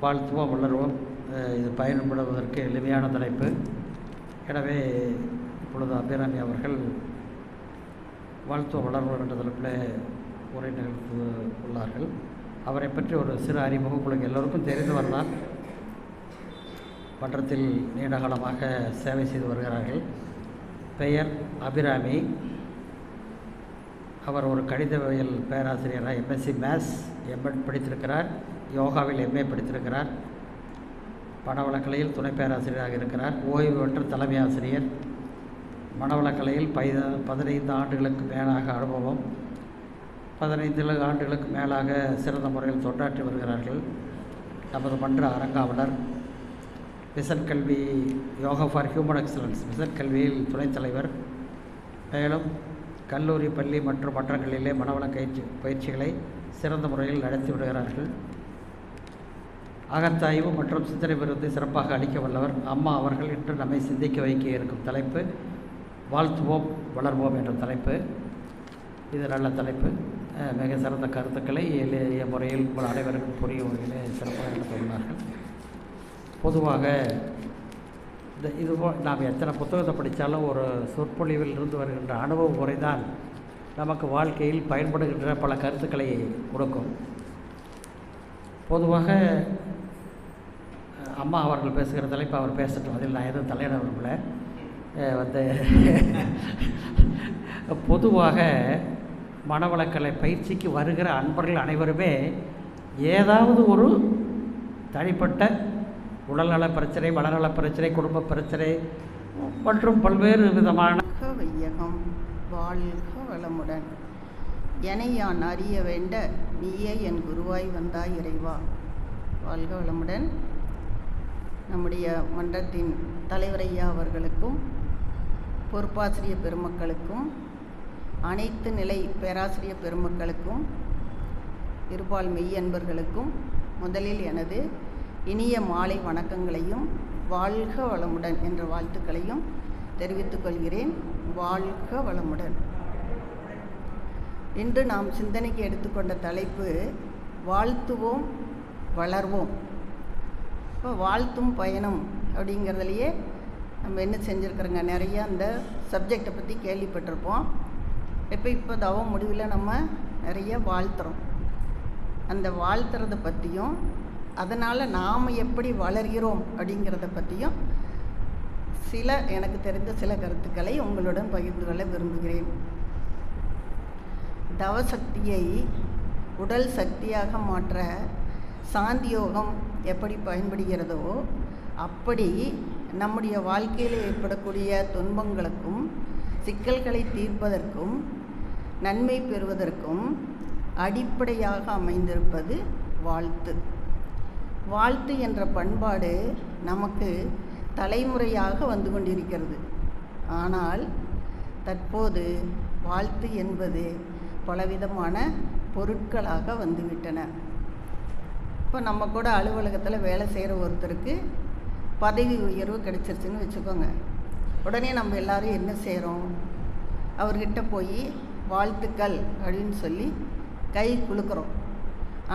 வாழ்த்துவோம் வளருவோம். இது பயன்படுவதற்கு எளிமையான தலைப்பு. எனவே இப்பொழுது அபிராமி அவர்கள் வாழ்த்துவ வளர்வோம் என்ற தலைப்பில் உரை நிகழ்த்து உள்ளார்கள். அவரை பற்றி ஒரு சிறு அறிமுகம் உங்களுக்கு எல்லோருக்கும் தெரிந்தவர் தான். மன்றத்தில் நீண்ட காலமாக சேவை செய்து வருகிறார்கள். பெயர் அபிராமி. அவர் ஒரு கணிதவியல் பேராசிரியராக எம்எஸ்சி மேத்ஸ் எம்எட் படித்திருக்கிறார். யோகாவில் எம்ஏ படித்திருக்கிறார். மனவளக்கலையில் துணை பேராசிரியராக இருக்கிறார். ஓய்வு பெற்ற தலைமை ஆசிரியர். மனவளக்கலையில் 15 ஆண்டுகளுக்கு மேலாக அனுபவம். 15 ஆண்டுகளுக்கு மேலாக சிறந்த முறையில் தொண்டாற்றி வருகிறார்கள். நமது மன்ற அரங்காவலர். விசன் கல்வி yoga for human excellence vision கல்வியில் துணைத் தலைவர். மேலும் கல்லூரி, பள்ளி மற்றும் மன்றங்களிலே மனவள பயிற்சிகளை சிறந்த முறையில் நடத்தி வருகிறார்கள். அகத்தாய்வு மற்றும் சிந்தனை விருதை சிறப்பாக அளிக்க வல்லவர். அம்மா அவர்கள் இன்று நம்மை சிந்திக்க வைக்க இருக்கும் தலைப்பு வாழ்த்துவோம் வளர்வோம் என்ற தலைப்பு. இது நல்ல தலைப்பு. மிக சிறந்த கருத்துக்களை எளிய முறையில் உங்கள் அனைவருக்கும் புரியும் வகையிலே சிறப்பாக நடத்துள்ளார்கள். பொதுவாக இதுபோல் நாம் எத்தனை புத்தகத்தை படித்தாலும் ஒரு சொற்பொழிவில் இருந்து வருகின்ற அனுபவ முறை தான் நமக்கு வாழ்க்கையில் பயன்படுகின்ற பல கருத்துக்களை கொடுக்கும். பொதுவாக அம்மா அவர்கள் பேசுகிற தலைப்பு அவர் பேசட்டும், அதில் நான் எதுவும் தலையிட விரும்பல. பொதுவாக மனவளக்கலை பயிற்சிக்கு வருகிற அன்பர்கள் அனைவருமே ஏதாவது ஒரு தனிப்பட்ட உடல்நல பிரச்சனை, மனநல பிரச்சனை, குடும்ப பிரச்சனை மற்றும் பல்வேறு விதமான வையகம் வாழ்க வளமுடன். எனை யான் அறிய வேண்ட நீயே என் குருவாய் வந்தாய் இறைவா. வாழ்க வளமுடன். நம்முடைய மன்றத்தின் தலைவரையா அவர்களுக்கும், பொறுப்பாசிரியர் பெருமக்களுக்கும், அனைத்து நிலை பேராசிரியர் பெருமக்களுக்கும், இருபால் மெய்யன்பர்களுக்கும் முதலில் எனது இனிய மாலை வணக்கங்களையும் வாழ்க வளமுடன் என்ற வாழ்த்துக்களையும் தெரிவித்துக் கொள்கிறேன். வாழ்க வளமுடன். இன்று நாம் சிந்தனைக்கு எடுத்துக்கொண்ட தலைப்பு வாழ்த்துவோம் வளர்வோம். இப்போ வாழ்த்தும் பயணம் அப்படிங்கிறதுலையே நம்ம என்ன செஞ்சுருக்கிறோங்க, நிறைய அந்த சப்ஜெக்டை பற்றி கேள்விப்பட்டிருப்போம். இப்போ தவம் முடிவில் நம்ம நிறைய வாழ்த்துறோம். அந்த வாழ்த்துறதை பற்றியும் அதனால் நாம் எப்படி வளர்கிறோம் அப்படிங்கிறத பற்றியும் எனக்கு தெரிந்த சில கருத்துக்களை உங்களுடன் பகிர்ந்து கொள்ள விரும்புகிறேன். தவசக்தியை உடல் சக்தியாக மாற்ற சாந்தி யோகம் எப்படி பயன்படுகிறதோ அப்படி நம்முடைய வாழ்க்கையில் ஏற்படக்கூடிய துன்பங்களுக்கும் சிக்கல்களை தீர்ப்பதற்கும் நன்மை பெறுவதற்கும் அடிப்படையாக அமைந்திருப்பது வாழ்த்து. வாழ்த்து என்ற பண்பாடு நமக்கு தலைமுறையாக வந்து கொண்டிருக்கிறது. ஆனால் தற்போது வாழ்த்து என்பது பலவிதமான பொருட்களாக வந்துவிட்டன. இப்போ நம்ம கூட அலுவலகத்தில் வேலை செய்கிற ஒருத்தருக்கு பதவி உயர்வு கிடைச்சிருச்சுன்னு வச்சுக்கோங்க. உடனே நம்ம எல்லோரும் என்ன செய்கிறோம், அவர்கிட்ட போய் வாழ்த்துக்கள் அப்படின்னு சொல்லி கை குலுக்கிறோம்.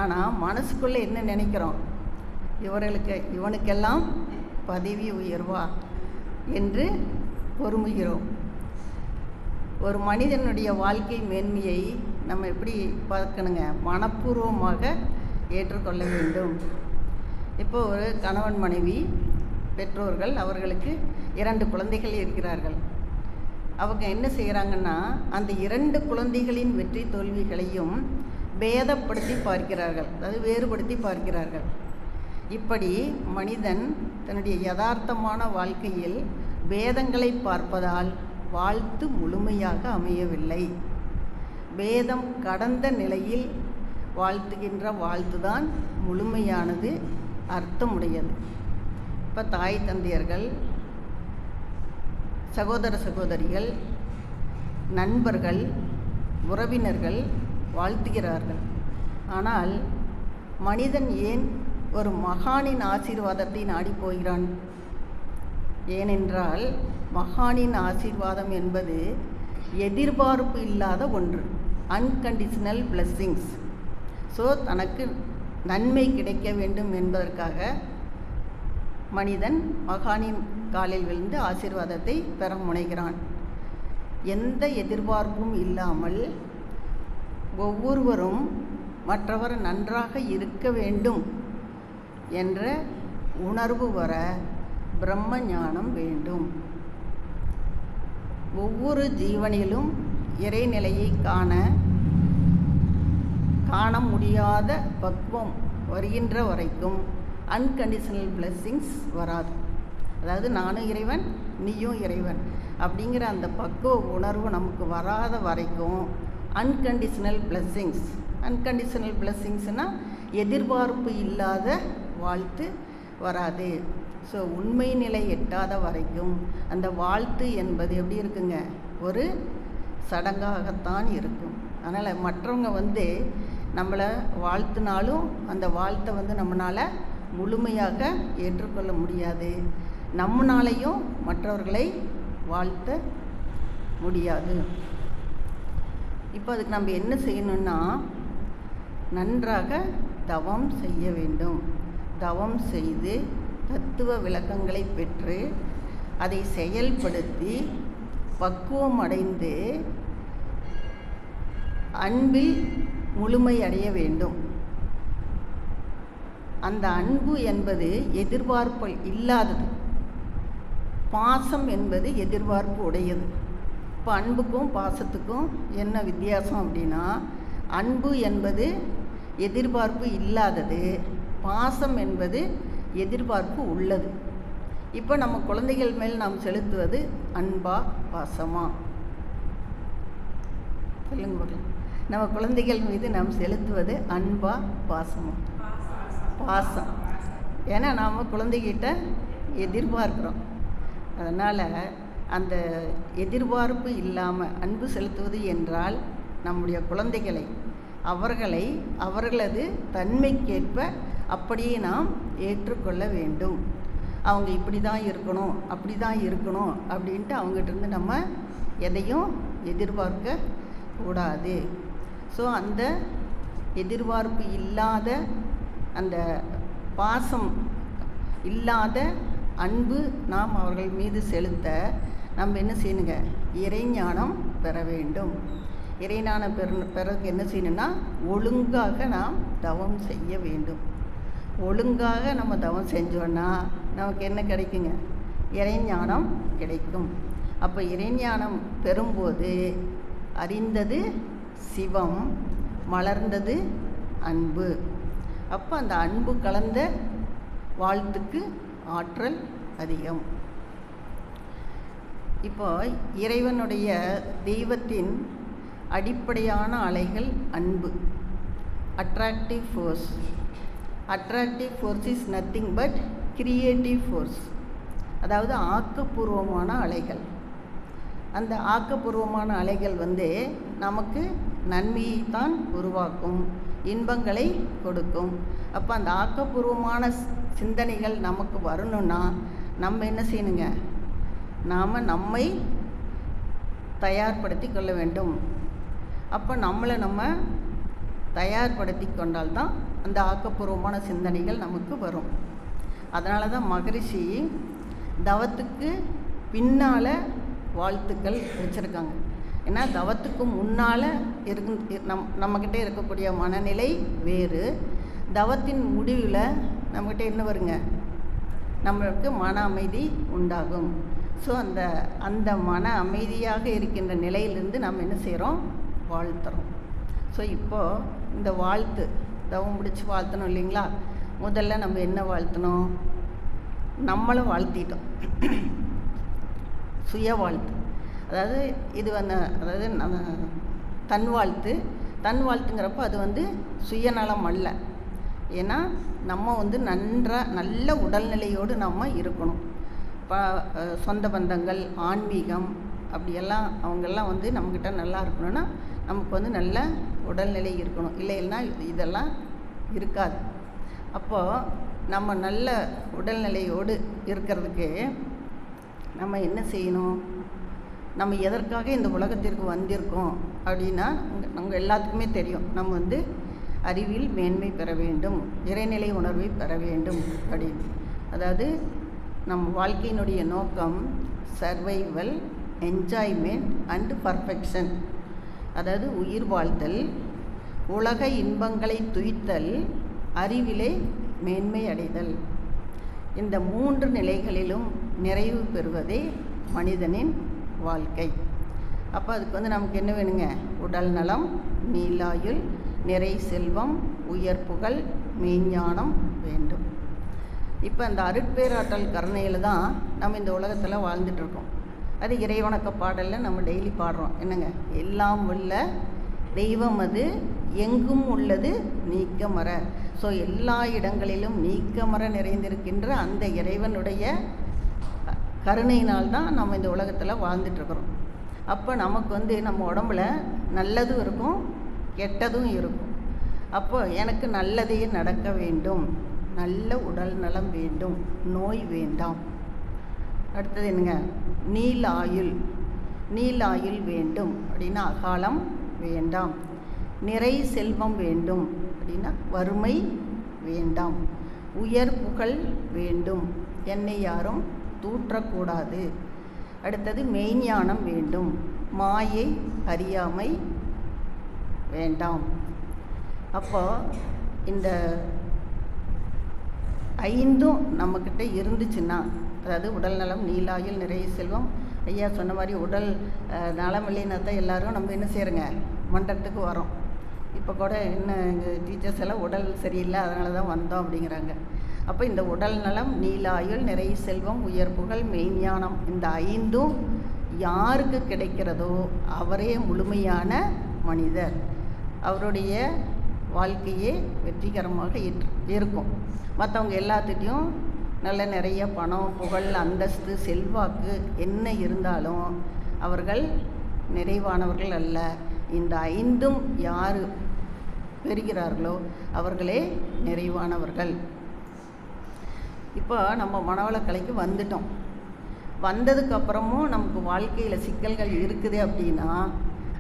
ஆனால் மனசுக்குள்ளே என்ன நினைக்கிறோம், இவனுக்கெல்லாம் பதவி உயர்வா என்று பொறுமுகிறோம். ஒரு மனிதனுடைய வாழ்க்கை மேன்மையை நம்ம எப்படி பார்க்கணுங்க, மனப்பூர்வமாக ஏற்றுக்கொள்ள வேண்டும். இப்போ ஒரு கணவன் மனைவி பெற்றோர்கள், அவர்களுக்கு 2 குழந்தைகள் இருக்கிறார்கள். அவங்க என்ன செய்கிறாங்கன்னா அந்த 2 குழந்தைகளின் வெற்றி தோல்விகளையும் பேதப்படுத்தி பார்க்கிறார்கள், அதாவது வேறுபடுத்தி பார்க்கிறார்கள். இப்படி மனிதன் தன்னுடைய யதார்த்தமான வாழ்க்கையில் பேதங்களை பார்ப்பதால் வாழ்த்து முழுமையாக அமையவில்லை. பேதம் கடந்த நிலையில் வாழ்த்துகின்ற வாழ்த்துதான் முழுமையானது, அர்த்தமுடையது. இப்போ தாய் தந்தையர்கள், சகோதர சகோதரிகள், நண்பர்கள், உறவினர்கள் வாழ்த்துகிறார்கள். ஆனால் மனிதன் ஏன் ஒரு மகானின் ஆசீர்வாதத்தை நாடி போகிறான்? ஏனென்றால் மகானின் ஆசீர்வாதம் என்பது எதிர்பார்ப்பு இல்லாத ஒன்று, அன்கண்டிஷனல் பிளெஸ்ஸிங்ஸ். ஸோ தனக்கு நன்மை கிடைக்க வேண்டும் என்பதற்காக மனிதன் மகானின் காலில் விழுந்து ஆசீர்வாதத்தை பெற முனைகிறான். எந்த எதிர்பார்ப்பும் இல்லாமல் ஒவ்வொருவரும் மற்றவர் நன்றாக இருக்க வேண்டும் என்ற உணர்வு வர பிரம்ம ஞானம் வேண்டும். ஒவ்வொரு ஜீவனிலும் இறைநிலையை காண முடியாத பக்குவம் வருகின்ற வரைக்கும் அன்கண்டிஷனல் பிளெஸ்ஸிங்ஸ் வராது. அதாவது நானும் இறைவன், நீயும் இறைவன் அப்படிங்கிற அந்த பக்குவ உணர்வு நமக்கு வராத வரைக்கும் அன்கண்டிஷனல் பிளெஸ்ஸிங்ஸ்னால் எதிர்பார்ப்பு இல்லாத வாழ்த்து வராது. ஸோ உண்மை நிலை எட்டாத வரைக்கும் அந்த வாழ்த்து என்பது எப்படி இருக்குங்க, ஒரு சடங்காகத்தான் இருக்கும். அதனால் மற்றவங்க நம்மளை வாழ்த்தினாலும் அந்த வாழ்த்தை நம்மளால் முழுமையாக ஏற்றுக்கொள்ள முடியாது. நம்மளாலையும் மற்றவர்களை வாழ்த்த முடியாது. இப்போ அதுக்கு நம்ம என்ன செய்யணும்னா, நன்றாக தவம் செய்ய வேண்டும். தவம் செய்து தத்துவ விளக்கங்களை பெற்று அதை செயல்படுத்தி பக்குவம் அடைந்து அன்பில் முழுமை அடைய வேண்டும். அந்த அன்பு என்பது எதிர்பார்ப்பு இல்லாதது. பாசம் என்பது எதிர்பார்ப்பு உடையது. இப்போ அன்புக்கும் பாசத்துக்கும் என்ன வித்தியாசம் அப்படின்னா, அன்பு என்பது எதிர்பார்ப்பு இல்லாதது, பாசம் என்பது எதிர்பார்ப்பு உள்ளது. இப்போ நம்ம குழந்தைகள் மேல் நாம் செலுத்துவது அன்பா பாசமா? சொல்லுங்க. நம்ம குழந்தைகள் மீது நாம் செலுத்துவது அன்பா பாசமா? பாசம். ஏன்னா நாம் குழந்தைகிட்ட எதிர்பார்க்குறோம். அதனால் அந்த எதிர்பார்ப்பு இல்லாமல் அன்பு செலுத்துவது என்றால் நம்முடைய குழந்தைகளை அவர்களது தன்மைக்கேற்ப அப்படியே நாம் ஏற்றுக்கொள்ள வேண்டும். அவங்க இப்படி தான் இருக்கணும், அப்படி தான் இருக்கணும் அப்படின்ட்டு அவங்ககிட்டருந்து நம்ம எதையும் எதிர்பார்க்க கூடாது. ஸோ அந்த எதிர்பார்ப்பு இல்லாத, அந்த பாசம் இல்லாத அன்பு நாம் அவர்கள் மீது செலுத்த நம்ம என்ன செய்யணுங்க, இறைஞானம் பெற வேண்டும். இறைஞானம் பெறதுக்கு என்ன செய்யணும்னா, ஒழுங்காக நாம் தவம் செய்ய வேண்டும். ஒழுங்காக நம்ம தவம் செஞ்சோன்னா நமக்கு என்ன கிடைக்குங்க, இறைஞானம் கிடைக்கும். அப்போ இறைஞானம் பெறும்போது அறிந்தது சிவம், மலர்ந்தது அன்பு. அப்போ அந்த அன்பு கலந்த வாழ்த்துக்கு ஆற்றல் அதிகம். இப்போ இறைவனுடைய தெய்வத்தின் அடிப்படையான அலைகள் அன்பு, attractive force. Attractive force is nothing but creative force, அதாவது ஆக்கப்பூர்வமான அலைகள். அந்த ஆக்கப்பூர்வமான அலைகள் நமக்கு நன்மையைத்தான் உருவாக்கும், இன்பங்களை கொடுக்கும். அப்போ அந்த ஆக்கப்பூர்வமான சிந்தனைகள் நமக்கு வரணும்னா நம்ம என்ன செய்யணுங்க, நாம் நம்மை தயார்படுத்தி கொள்ள வேண்டும். அப்போ நம்மளை நம்ம தயார்படுத்தி கொண்டால்தான் அந்த ஆக்கப்பூர்வமான சிந்தனைகள் நமக்கு வரும். அதனால தான் மகரிஷி தவத்துக்கு பின்னால் வாழ்த்துக்கள் வச்சுருக்காங்க. ஏன்னா தவத்துக்கு முன்னால் நம்மக்கிட்ட இருக்கக்கூடிய மனநிலை வேறு, தவத்தின் முடிவில் நம்மக்கிட்ட என்ன வருங்க, நம்மளுக்கு மன அமைதி உண்டாகும். ஸோ அந்த மன அமைதியாக இருக்கின்ற நிலையிலிருந்து நம்ம என்ன செய்கிறோம், வாழ்த்துறோம். ஸோ இப்போது இந்த வாழ்த்து, தவம் முடித்து வாழ்த்தணும் இல்லைங்களா, முதல்ல நம்ம என்ன வாழ்த்தணும், நம்மளும் வாழ்த்திட்டோம். சுய வாழ்த்து, அதாவது இது அதாவது தன் வாழ்த்துங்கிறப்போ அது சுயநலம் அல்ல. ஏன்னா நம்ம நல்ல உடல்நிலையோடு நம்ம இருக்கணும். சொந்த பந்தங்கள், ஆன்மீகம் அப்படியெல்லாம் அவங்கெல்லாம் நம்மக்கிட்ட நல்லா இருக்கணும்னா நமக்கு நல்ல உடல்நிலை இருக்கணும். இல்லைன்னா இதெல்லாம் இருக்காது. அப்போது நம்ம நல்ல உடல்நிலையோடு இருக்கிறதுக்கு நம்ம என்ன செய்யணும், நம்ம எதற்காக இந்த உலகத்திற்கு வந்திருக்கோம் அப்படின்னா நம்ம எல்லாத்துக்குமே தெரியும். நம்ம அறிவில் மேன்மை பெற வேண்டும், இறைநிலை உணர்வை பெற வேண்டும் அப்படின்னு. அதாவது நம் வாழ்க்கையினுடைய நோக்கம் சர்வைவல், என்ஜாய்மெண்ட் அண்டு பர்ஃபெக்ஷன். அதாவது உயிர் வாழ்தல், உலக இன்பங்களை துய்த்தல், அறிவிலே மேன்மை அடைதல். இந்த 3 நிலைகளிலும் நிறைவு பெறுவதே மனிதனின் வாழ்க்கை. அப்போ அதுக்கு நமக்கு என்ன வேணுங்க? உடல் நலம், நீலாயுள், நிறை செல்வம், உயர் புகழ், மெய்ஞானம் வேண்டும். இப்போ அந்த அருட்பேராற்றல் கருணையில் தான் நம்ம இந்த உலகத்தில் வாழ்ந்துட்டுருக்கோம். அது இறைவணக்க பாடலில் நம்ம டெய்லி பாடுறோம். என்னங்க? எல்லாம் உள்ள தெய்வம் அது, எங்கும் உள்ளது நீக்கமற. ஸோ எல்லா இடங்களிலும் நீக்கமற நிறைந்திருக்கின்ற அந்த இறைவனுடைய கருணையினால் தான் நம்ம இந்த உலகத்தில் வாழ்ந்துட்டுருக்குறோம். அப்போ நமக்கு நம்ம உடம்புல நல்லதும் இருக்கும், கெட்டதும் இருக்கும். அப்போ எனக்கு நல்லதே நடக்க வேண்டும், நல்ல உடல் நலம் வேண்டும், நோய் வேண்டாம். அடுத்தது என்னங்க? நீலாயுள், நீலாயுள் வேண்டும் அப்படின்னா அகாலம் வேண்டாம். நிறை செல்வம் வேண்டும் அப்படின்னா வறுமை வேண்டாம். உயர் புகழ் வேண்டும், என்னை யாரும் தூற்றக்கூடாது. அடுத்தது மெய்ஞானம் வேண்டும், மாயை அறியாமை வேண்டாம். அப்போ இந்த 5ம் நம்மக்கிட்ட இருந்துச்சுன்னா, அதாவது உடல் நலம், நீலாயுள், நிறை செல்வம், ஐயா சொன்ன மாதிரி உடல் நலம் இல்லைன்னா தான் எல்லோரும் நம்ம என்ன செய்கிறோங்க? மண்டபத்துக்கு வரோம். இப்போ கூட என்ன எங்கள் டீச்சர்ஸ் எல்லாம் உடல் சரியில்லை, அதனால தான் வந்தோம் அப்படிங்கிறாங்க. அப்போ இந்த உடல் நலம், நீலாயுள், நிறை செல்வம், உயர் புகழ், மெய்ஞானம், இந்த 5ம் யாருக்கு கிடைக்கிறதோ அவரே முழுமையான மனிதர். அவருடைய வாழ்க்கையே வெற்றிகரமாக இருக்கும். மற்றவங்க எல்லாத்துட்டையும் நல்ல நிறைய பணம், புகழ், அந்தஸ்து, செல்வாக்கு என்ன இருந்தாலும் அவர்கள் நிறைவானவர்கள் அல்ல. இந்த 5ம் யார் பெறுகிறார்களோ அவர்களே நிறைவானவர்கள். இப்போ நம்ம மனவளக்கலைக்கு வந்துட்டோம். வந்ததுக்கப்புறமும் நமக்கு வாழ்க்கையில் சிக்கல்கள் இருக்குது அப்படின்னா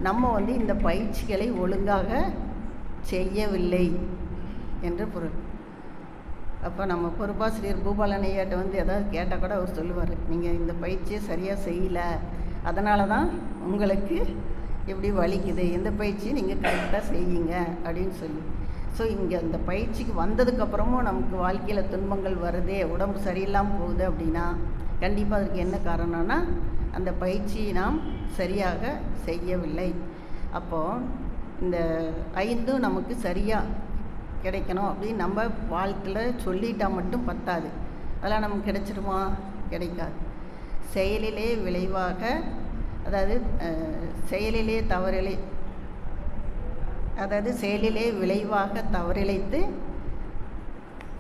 நம்ம இந்த பயிற்சிகளை ஒழுங்காக செய்யவில்லை என்று பொருள். அப்போ நம்ம பொறுப்பாசிரியர் பூபாலன் ஐயாட்ட ஏதாவது கேட்டால் கூட அவர் சொல்லுவார், நீங்கள் இந்த பயிற்சியை சரியாக செய்யலை, அதனால தான் உங்களுக்கு இப்படி வலிக்குது, இந்த பயிற்சியை நீங்கள் கரெக்டாக செய்யுங்க அப்படின்னு சொல்லி. ஸோ இங்கே அந்த பயிற்சிக்கு வந்ததுக்கப்புறமும் நமக்கு வாழ்க்கையில் துன்பங்கள் வருதே, உடம்பு சரியில்லாமல் போகுது அப்படின்னா கண்டிப்பாக அதுக்கு என்ன காரணம்னா அந்த பயிற்சியை நாம் சரியாக செய்யவில்லை. அப்போது இந்த 5ம் நமக்கு சரியாக கிடைக்கணும் அப்படின்னு நம்ம வாழ்க்கையில் சொல்லிட்டால் மட்டும் பத்தாது. அதெல்லாம் நமக்கு கிடைச்சிருமா? கிடைக்காது. செயலிலே விளைவாக, அதாவது செயலிலே விளைவாக தவறிழைத்து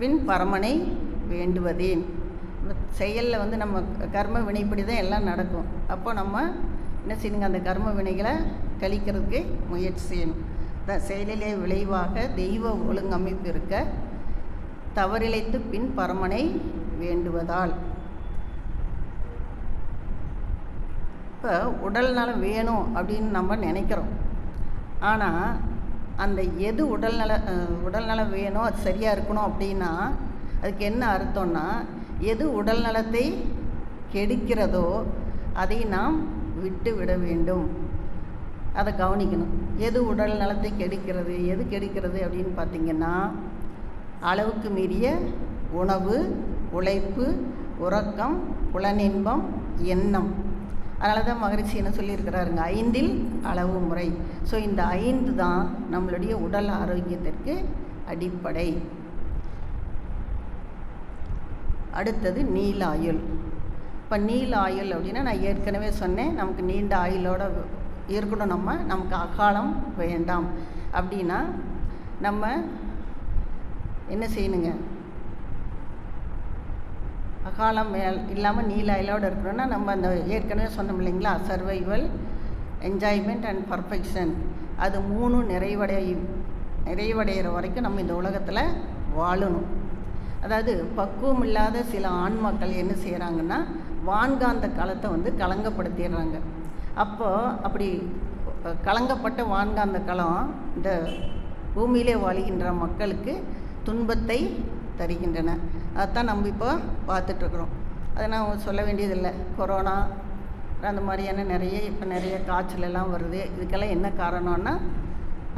பின் பரமனை வேண்டுவதேன். செயலில் நம்ம கர்ம வினைப்படி தான் எல்லாம் நடக்கும். அப்போ நம்ம என்ன செய்யணுங்க? அந்த கர்ம வினைகளை கழிக்கிறதுக்கு முயற்சி செய்யணும். செயலிலே விளைவாக தெய்வ ஒழுங்கமைப்பு இருக்க தவறிழைத்து பின் பரமனை வேண்டுவதால். இப்போ உடல் நலம் வேணும் அப்படின்னு நம்ம நினைக்கிறோம். ஆனால் அந்த எது உடல் நலம் வேணும், அது சரியாக இருக்கணும் அப்படின்னா அதுக்கு என்ன அர்த்தம்னா, எது உடல் நலத்தை கெடுக்கிறதோ அதை நாம் விட்டு விட வேண்டும். அதை கவனிக்கணும். எது உடல் நலத்தை கெடுக்கிறது, எது கெடுக்கிறது அப்படின்னு பார்த்திங்கன்னா, அளவுக்கு மீறிய உணவு, உழைப்பு, உறக்கம், புலனின்பம், எண்ணம். அதனால தான் மகரிஷி என்ன சொல்லியிருக்கிறாருங்க? 5ல் அளவு முறை. ஸோ இந்த 5 தான் நம்மளுடைய உடல் ஆரோக்கியத்திற்கு அடிப்படை. அடுத்தது நீலாயுள். இப்போ நீலாயுள் அப்படின்னா நான் ஏற்கனவே சொன்னேன், நமக்கு நீண்ட ஆயுளோட இருக்கணும். நமக்கு அகாலம் வேண்டாம் அப்படின்னா நம்ம என்ன செய்யணுங்க? அகாலம் இல்லாமல் நீலாயுளோடு இருக்கணும்னா நம்ம அந்த ஏற்கனவே சொன்னோம் இல்லைங்களா, சர்வைவல், என்ஜாய்மெண்ட் அண்ட் பர்ஃபெக்ஷன், அது 3 நிறைவடைகிற வரைக்கும் நம்ம இந்த உலகத்தில் வாழணும். அதாவது பக்குவம் இல்லாத சில ஆண்மக்கள் என்ன செய்கிறாங்கன்னா வான்காந்த களத்தை கலங்கப்படுத்திடுறாங்க. அப்போது அப்படி கலங்கப்பட்ட வான்காந்த களம் இந்த பூமியிலே வாழ்கின்ற மக்களுக்கு துன்பத்தை தருகின்றன. அதைத்தான் நம்ம இப்போ பார்த்துட்ருக்குறோம். அதை நான் சொல்ல வேண்டியதில்லை. கொரோனா அந்த மாதிரியான நிறைய காய்ச்சல் எல்லாம் வருது. இதுக்கெல்லாம் என்ன காரணம்னா,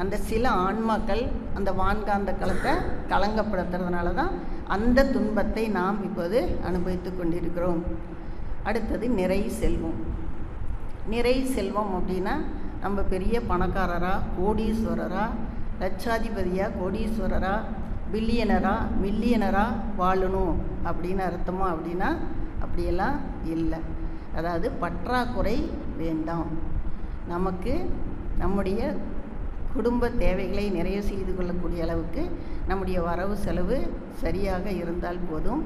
அந்த சில ஆன்மாக்கள் அந்த வான்காந்த களத்தை கலங்கப்படுத்துறதுனால தான் அந்த துன்பத்தை நாம் இப்போது அனுபவித்து கொண்டிருக்கிறோம். அடுத்தது நிறை செல்வம். நிறை செல்வம் அப்படின்னா நம்ம பெரிய பணக்காரரா, கோடீஸ்வரரா, லட்சாதிபதியா, கோடீஸ்வரரா, பில்லியனரா, மில்லியனரா வாழணும் அப்படின்னு அர்த்தமா அப்படின்னா அப்படியெல்லாம் இல்லை. அதாவது பற்றாக்குறை வேண்டாம். நமக்கு நம்முடைய குடும்ப தேவைகளை நிறைவு செய்து கொள்ளக்கூடிய அளவுக்கு நம்முடைய வரவு செலவு சரியாக இருந்தால் போதும்.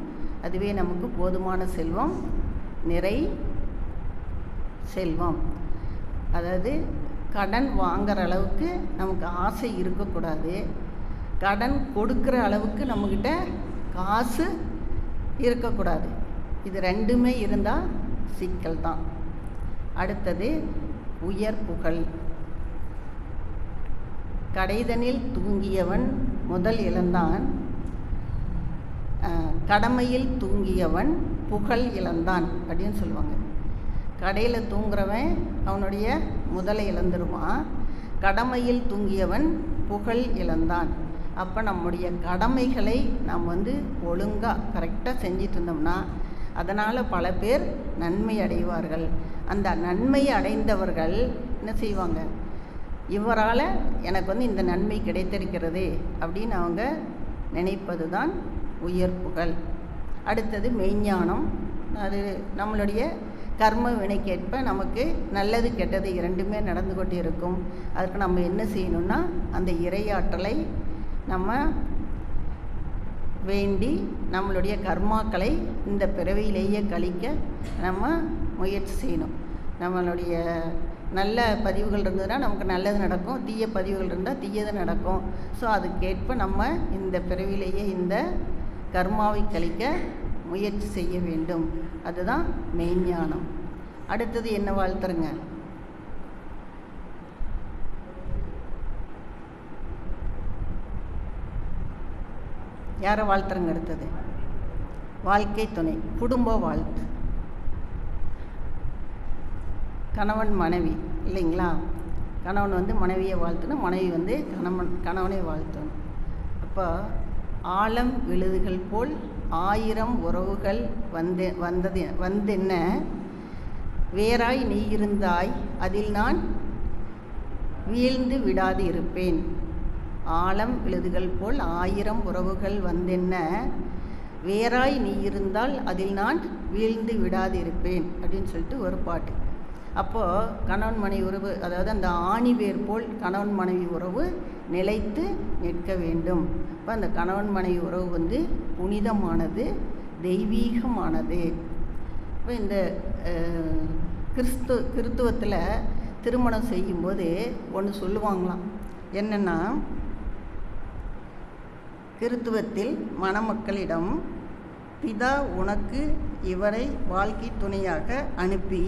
அதுவே நமக்கு போதுமான செல்வம், நிறை செல்வம். அதாவது கடன் வாங்குற அளவுக்கு நமக்கு ஆசை இருக்கக்கூடாது. கடன் கொடுக்குற அளவுக்கு நம்மக்கிட்ட காசு இருக்கக்கூடாது. இது ரெண்டுமே இருந்தால் சிக்கல் தான். அடுத்தது உயர் புகழ். கடைதனில் தூங்கியவன் முதல் இழந்தான், கடமையில் தூங்கியவன் புகழ் இழந்தான் அப்படின்னு சொல்லுவாங்க. கடையில் தூங்குறவன் அவனுடைய முதலை இழந்துருவான், கடமையில் தூங்கியவன் புகழ் இழந்தான். அப்போ நம்முடைய கடமைகளை நாம் ஒழுங்காக கரெக்டாக செஞ்சிட்டு இருந்தோம்னா அதனால் பல பேர் நன்மை அடைவார்கள். அந்த நன்மை அடைந்தவர்கள் என்ன செய்வாங்க, இவரால் எனக்கு இந்த நன்மை கிடைத்திருக்கிறது அப்படின்னு அவங்க நினைப்பது தான் உயர் புகழ். அடுத்தது மெய்ஞானம். அது நம்மளுடைய கர்ம வினைக்கேற்ப நமக்கு நல்லது கெட்டது இரண்டுமே நடந்து கொண்டு இருக்கும். அதுக்கு நம்ம என்ன செய்யணும்னா அந்த இறையாற்றலை நம்ம வேண்டி நம்மளுடைய கர்மாக்களை இந்த பிறவியிலேயே கழிக்க நம்ம முயற்சி செய்யணும். நம்மளுடைய நல்ல பதிவுகள் இருந்ததுன்னா நமக்கு நல்லது நடக்கும், தீய பதிவுகள் இருந்தால் தீயது நடக்கும். ஸோ அதுக்கேற்ப நம்ம இந்த பிறவியிலேயே இந்த கர்மாவை கழிக்க முயற்சி செய்ய வேண்டும். அதுதான் மெய்ஞானம். அடுத்தது என்ன வாழ்த்துருங்க? யாரை வாழ்த்துறங்க? அடுத்தது வாழ்க்கை துணை, குடும்ப வாழ்த்து. கணவன் மனைவி இல்லைங்களா? கணவன் மனைவியை வாழ்த்தணும், மனைவி கணவனை வாழ்த்தணும். அப்போ ஆழம் விழுதுகள் போல் 1000 உறவுகள் வந்தென்ன, வேறாய் நீ இருந்தாய் அதில் நான் வீழ்ந்து விடாது இருப்பேன். ஆழம் விழுதுகள் போல் 1000 உறவுகள் வந்தென்ன, வேறாய் நீ இருந்தால் அதில் நான் வீழ்ந்து விடாது இருப்பேன் அப்படின்னு சொல்லிட்டு ஒரு பாட்டு. அப்போது கணவன் மனைவி உறவு, அதாவது அந்த ஆணிவேர் போல் கணவன் மனைவி உறவு நிலைத்து நிற்க வேண்டும். இப்போ அந்த கணவன் மனைவி உறவு புனிதமானது, தெய்வீகமானது. இப்போ இந்த கிறித்துவத்தில் திருமணம் செய்யும்போது ஒன்று சொல்லுவாங்களாம். என்னென்னா, கிறித்துவத்தில் மணமக்களிடம் பிதா உனக்கு இவரை வாழ்க்கை துணையாக அனுப்பி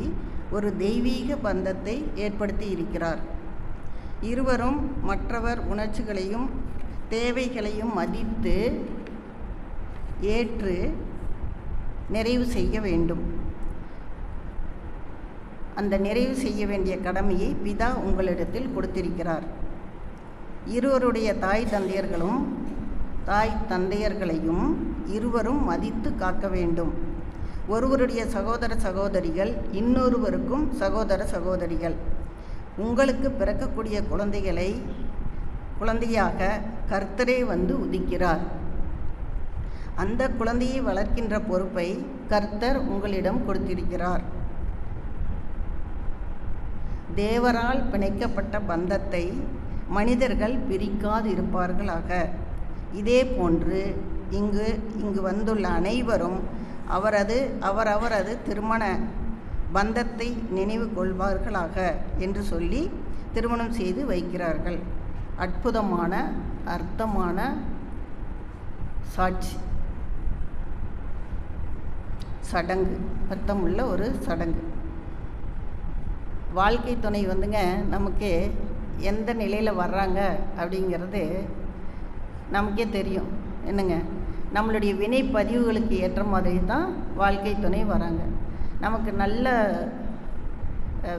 ஒரு தெய்வீக பந்தத்தை ஏற்படுத்தி இருக்கிறார். இருவரும் மற்றவர் உணர்ச்சிகளையும் தேவைகளையும் மதித்து ஏற்று நிறைவு செய்ய வேண்டும். அந்த நிறைவு செய்ய வேண்டிய கடமையை பிதா உங்களிடத்தில் கொடுத்திருக்கிறார். இருவருடைய தாய் தந்தையர்களையும் இருவரும் மதித்து காக்க வேண்டும். ஒருவருடைய சகோதர சகோதரிகள் இன்னொருவருக்கும் சகோதர சகோதரிகள். உங்களுக்கு பிறக்கக்கூடிய குழந்தையாக கர்த்தரே உதிக்கிறார். அந்த குழந்தையை வளர்க்கின்ற பொறுப்பை கர்த்தர் உங்களிடம் கொடுத்திருக்கிறார். தேவரால் பிணைக்கப்பட்ட பந்தத்தை மனிதர்கள் பிரிக்காதிருப்பார்களாக. இதே போன்று இங்கு வந்துள்ள அனைவரும் அவரது திருமண பந்தத்தை நினைவு கொள்வார்களாக என்று சொல்லி திருமணம் செய்து வைக்கிறார்கள். அற்புதமான அர்த்தமான சாட்சி, சடங்கு, அர்த்தமுள்ள ஒரு சடங்கு. வாழ்க்கை துணை நமக்கு எந்த நிலையில் வர்றாங்க அப்படிங்கிறது நமக்கே தெரியும் என்னங்க, நம்மளுடைய வினை பதிவுகளுக்கு ஏற்ற மாதிரி தான் வாழ்க்கை துணை வராங்க. நமக்கு நல்ல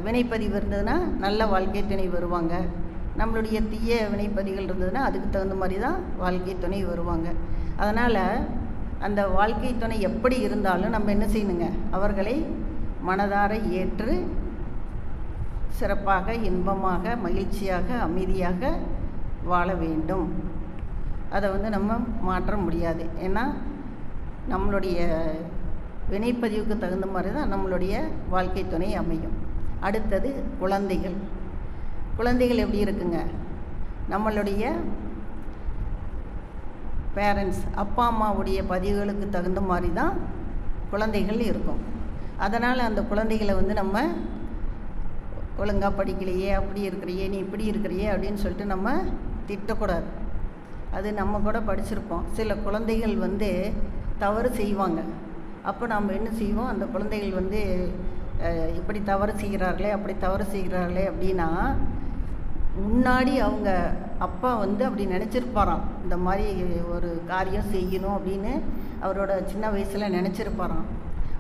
வினைப்பதிவு இருந்ததுன்னா நல்ல வாழ்க்கை துணை வருவாங்க. நம்மளுடைய தீய வினைப்பதிவுகள் இருந்ததுன்னா அதுக்கு தகுந்த மாதிரி தான் வாழ்க்கை துணை வருவாங்க. அதனால் அந்த வாழ்க்கை துணை எப்படி இருந்தாலும் நம்ம என்ன செய்யணுங்க, அவர்களை மனதார ஏற்று சிறப்பாக, இன்பமாக, மகிழ்ச்சியாக, அமைதியாக வாழ வேண்டும். அதை நம்ம மாற்ற முடியாது. ஏன்னா நம்மளுடைய வினைப்பதிவுக்கு தகுந்த மாதிரி தான் நம்மளுடைய வாழ்க்கை துணை அமையும். அடுத்தது குழந்தைகள். குழந்தைகள் எப்படி இருக்குங்க, நம்மளுடைய பேரண்ட்ஸ், அப்பா அம்மாவுடைய பதிவுகளுக்கு தகுந்த மாதிரி தான் குழந்தைகள் இருக்கும். அதனால் அந்த குழந்தைகளை நம்ம ஒழுங்காக படிக்கலையே, அப்படி இருக்கிறியே, நீ இப்படி இருக்கிறியே அப்படின்னு சொல்லிட்டு நம்ம திட்டக்கூடாது. அது நம்ம கூட படிச்சிருப்போம். சில குழந்தைகள் தவறு செய்வாங்க. அப்போ நம்ம என்ன செய்வோம், அந்த குழந்தைகள் இப்படி தவறு செய்கிறார்களே, அப்படி தவறு செய்கிறார்களே அப்படின்னா, முன்னாடி அவங்க அப்பா அப்படி நினச்சிருப்பாராம், இந்த மாதிரி ஒரு காரியம் செய்யணும் அப்படின்னு அவரோட சின்ன வயசில் நினச்சிருப்பாராம்.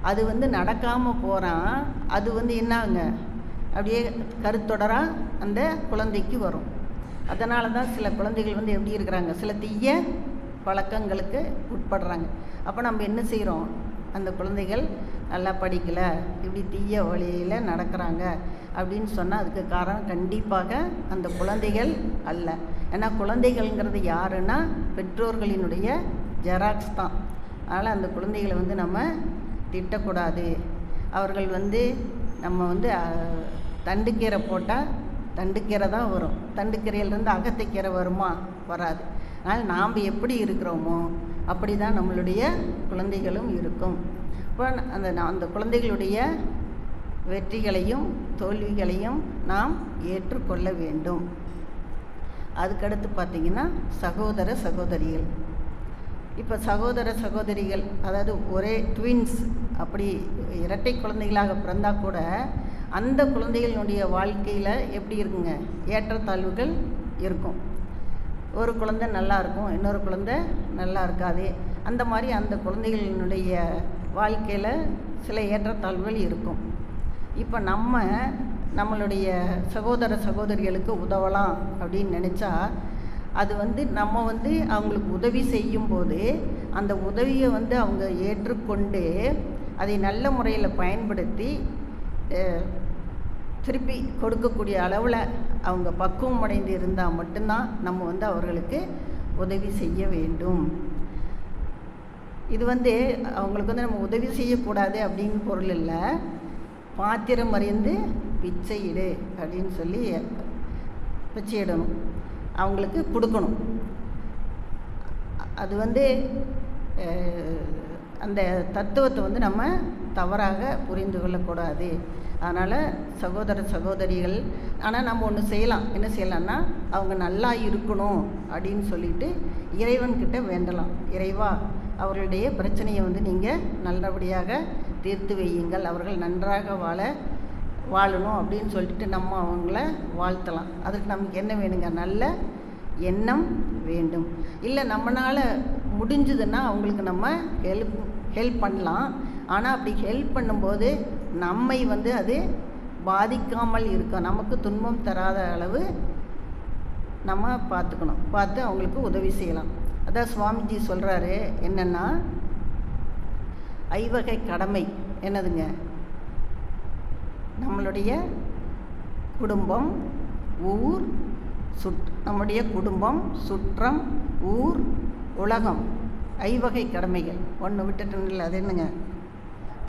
அது நடக்காமல் போகிறான். அது என்னாங்க, அப்படியே கருத்தொடராக அந்த குழந்தைக்கு வரும். அதனால தான் சில குழந்தைகள் எப்படி இருக்கிறாங்க, சில தீய பழக்கங்களுக்கு உட்படுறாங்க. அப்போ நம்ம என்ன செய்கிறோம், அந்த குழந்தைகள் நல்லா படிக்கலை, இப்படி தீய வழியில் நடக்கிறாங்க அப்படின்னு சொன்னால் அதுக்கு காரணம் கண்டிப்பாக அந்த குழந்தைகள் அல்ல. ஏன்னா குழந்தைகள்ங்கிறது யாருன்னா பெற்றோர்களினுடைய ஜெராக்ஸ் தான். அதனால் அந்த குழந்தைகளை நம்ம திட்டக்கூடாது. அவர்கள் நம்ம தண்டுக்கீரை போட்டால் தண்டுக்கீரை தான் வரும், தண்டுக்கீரையிலேருந்து அகத்திக்கீரை வருமா, வராது. அதனால் நாம் எப்படி இருக்கிறோமோ அப்படி தான் நம்மளுடைய குழந்தைகளும் இருக்கும். இப்போ அந்த குழந்தைகளுடைய வெற்றிகளையும் தோல்விகளையும் நாம் ஏற்றுக்கொள்ள வேண்டும். அதுக்கடுத்து பார்த்திங்கன்னா சகோதர சகோதரிகள். இப்போ சகோதர சகோதரிகள், அதாவது ஒரே ட்வின்ஸ், அப்படி இரட்டை குழந்தைகளாக பிறந்தால் கூட அந்த குழந்தைகளுடைய வாழ்க்கையில் எப்படி இருக்குங்க, ஏற்றத்தாழ்வுகள் இருக்கும். ஒரு குழந்தை நல்லா இருக்கும், இன்னொரு குழந்தை நல்லா இருக்காது. அந்த மாதிரி அந்த குழந்தைகளினுடைய வாழ்க்கையில் சில ஏற்றத்தாழ்வுகள் இருக்கும். இப்போ நம்மளுடைய சகோதர சகோதரிகளுக்கு உதவலாம் அப்படின்னு நினச்சா, அது நம்ம அவங்களுக்கு உதவி செய்யும்போது அந்த உதவியை அவங்க ஏற்றுக்கொண்டு அதை நல்ல முறையில் பயன்படுத்தி திருப்பி கொடுக்கக்கூடிய அளவில் அவங்க பக்குவம் அடைந்து இருந்தால் மட்டும்தான் நம்ம அவர்களுக்கு உதவி செய்ய வேண்டும். இது அவங்களுக்கு நம்ம உதவி செய்யக்கூடாது அப்படின்னு பொருள் இல்லை. பாத்திரம் அறிந்து பிச்சை இடு அப்படின்னு சொல்லி பிச்சை இடணும், அவங்களுக்கு கொடுக்கணும். அது அந்த தத்துவத்தை நம்ம தவறாக புரிந்து கொள்ளக்கூடாது. அதனால் சகோதர சகோதரிகள், ஆனால் நம்ம ஒன்று செய்யலாம். என்ன செய்யலாம்னா, அவங்க நல்லா இருக்கணும் அப்படின்னு சொல்லிட்டு இறைவன்கிட்ட வேண்டலாம். இறைவா, அவர்களுடைய பிரச்சனையை நீங்கள் நல்லபடியாக தீர்த்து வையுங்கள், அவர்கள் நன்றாக வாழணும் அப்படின்னு சொல்லிட்டு நம்ம அவங்கள வாழ்த்தலாம். அதுக்கு நமக்கு என்ன வேணுங்க, நல்ல எண்ணம் வேண்டும். இல்லை நம்மளால் முடிஞ்சதுன்னா அவங்களுக்கு நம்ம ஹெல்ப் பண்ணலாம். ஆனால் அப்படி ஹெல்ப் பண்ணும்போது நம்மை அது பாதிக்காமல் இருக்கும், நமக்கு துன்பம் தராத அளவு நம்ம பார்த்துக்கணும். பார்த்து அவங்களுக்கு உதவி செய்யலாம். அதான் சுவாமிஜி சொல்கிறாரு என்னென்னா, ஐவகை கடமை என்னதுங்க, நம்மளுடைய குடும்பம், ஊர், நம்முடைய குடும்பம், சுற்றம், ஊர், உலகம், ஐவகை கடமைகள். ஒன்று விட்டுட்டேன்ல, அது என்னங்க,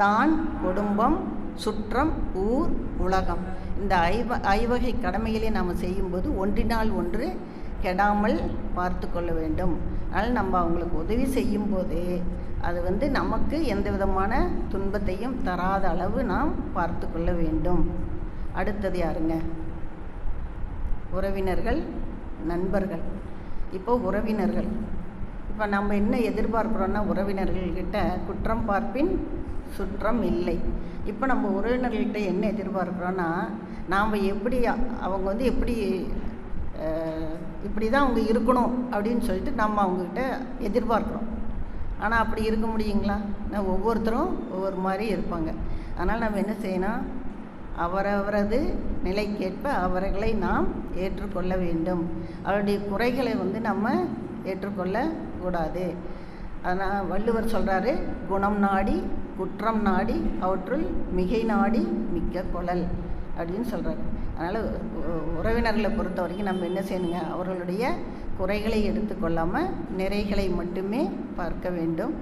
தான், குடும்பம், சுற்றம், ஊர், உலகம். இந்த ஐவகை கடமைகளை நாம் செய்யும்போது ஒன்றினால் ஒன்று கெடாமல் பார்த்து கொள்ள வேண்டும். அதனால் நம்ம அவங்களுக்கு உதவி செய்யும்போது அது நமக்கு எந்த விதமான துன்பத்தையும் தராத அளவு நாம் பார்த்து கொள்ள வேண்டும். அடுத்தது யாருங்க, உறவினர்கள், நண்பர்கள். இப்போ உறவினர்கள், இப்போ நம்ம என்ன எதிர்பார்க்குறோன்னா, உறவினர்கள்கிட்ட குற்றம் பார்ப்பின் சுற்றம் இல்லை. இப்போ நம்ம உறவினர்கள்கிட்ட என்ன எதிர்பார்க்குறோன்னா, நாம் எப்படி அவங்க எப்படி இப்படி தான் அவங்க இருக்கணும் அப்படின்னு சொல்லிட்டு நம்ம அவங்கக்கிட்ட எதிர்பார்க்குறோம். ஆனால் அப்படி இருக்க முடியுங்களா? ஒவ்வொருத்தரும் ஒவ்வொரு மாதிரி இருப்பாங்க. அதனால் நம்ம என்ன செய்யணும், அவரவரது நிலைக்கேற்ப அவர்களை நாம் ஏற்றுக்கொள்ள வேண்டும். அவருடைய குறைகளை நம்ம ஏற்றுக்கொள்ளக்கூடாது. அதனால் வள்ளுவர் சொல்கிறாரு, குணம் நாடி குற்றம் நாடி அவற்றுள் மிகை நாடி மிக்க கொளல் அப்படின்னு சொல்கிறாரு. அதனால் உறவினர்களை பொறுத்த வரைக்கும் நம்ம என்ன செய்யணுங்க, அவர்களுடைய குறைகளை எடுத்துக்கொள்ளாமல் நிறைகளை மட்டுமே பார்க்க வேண்டும்.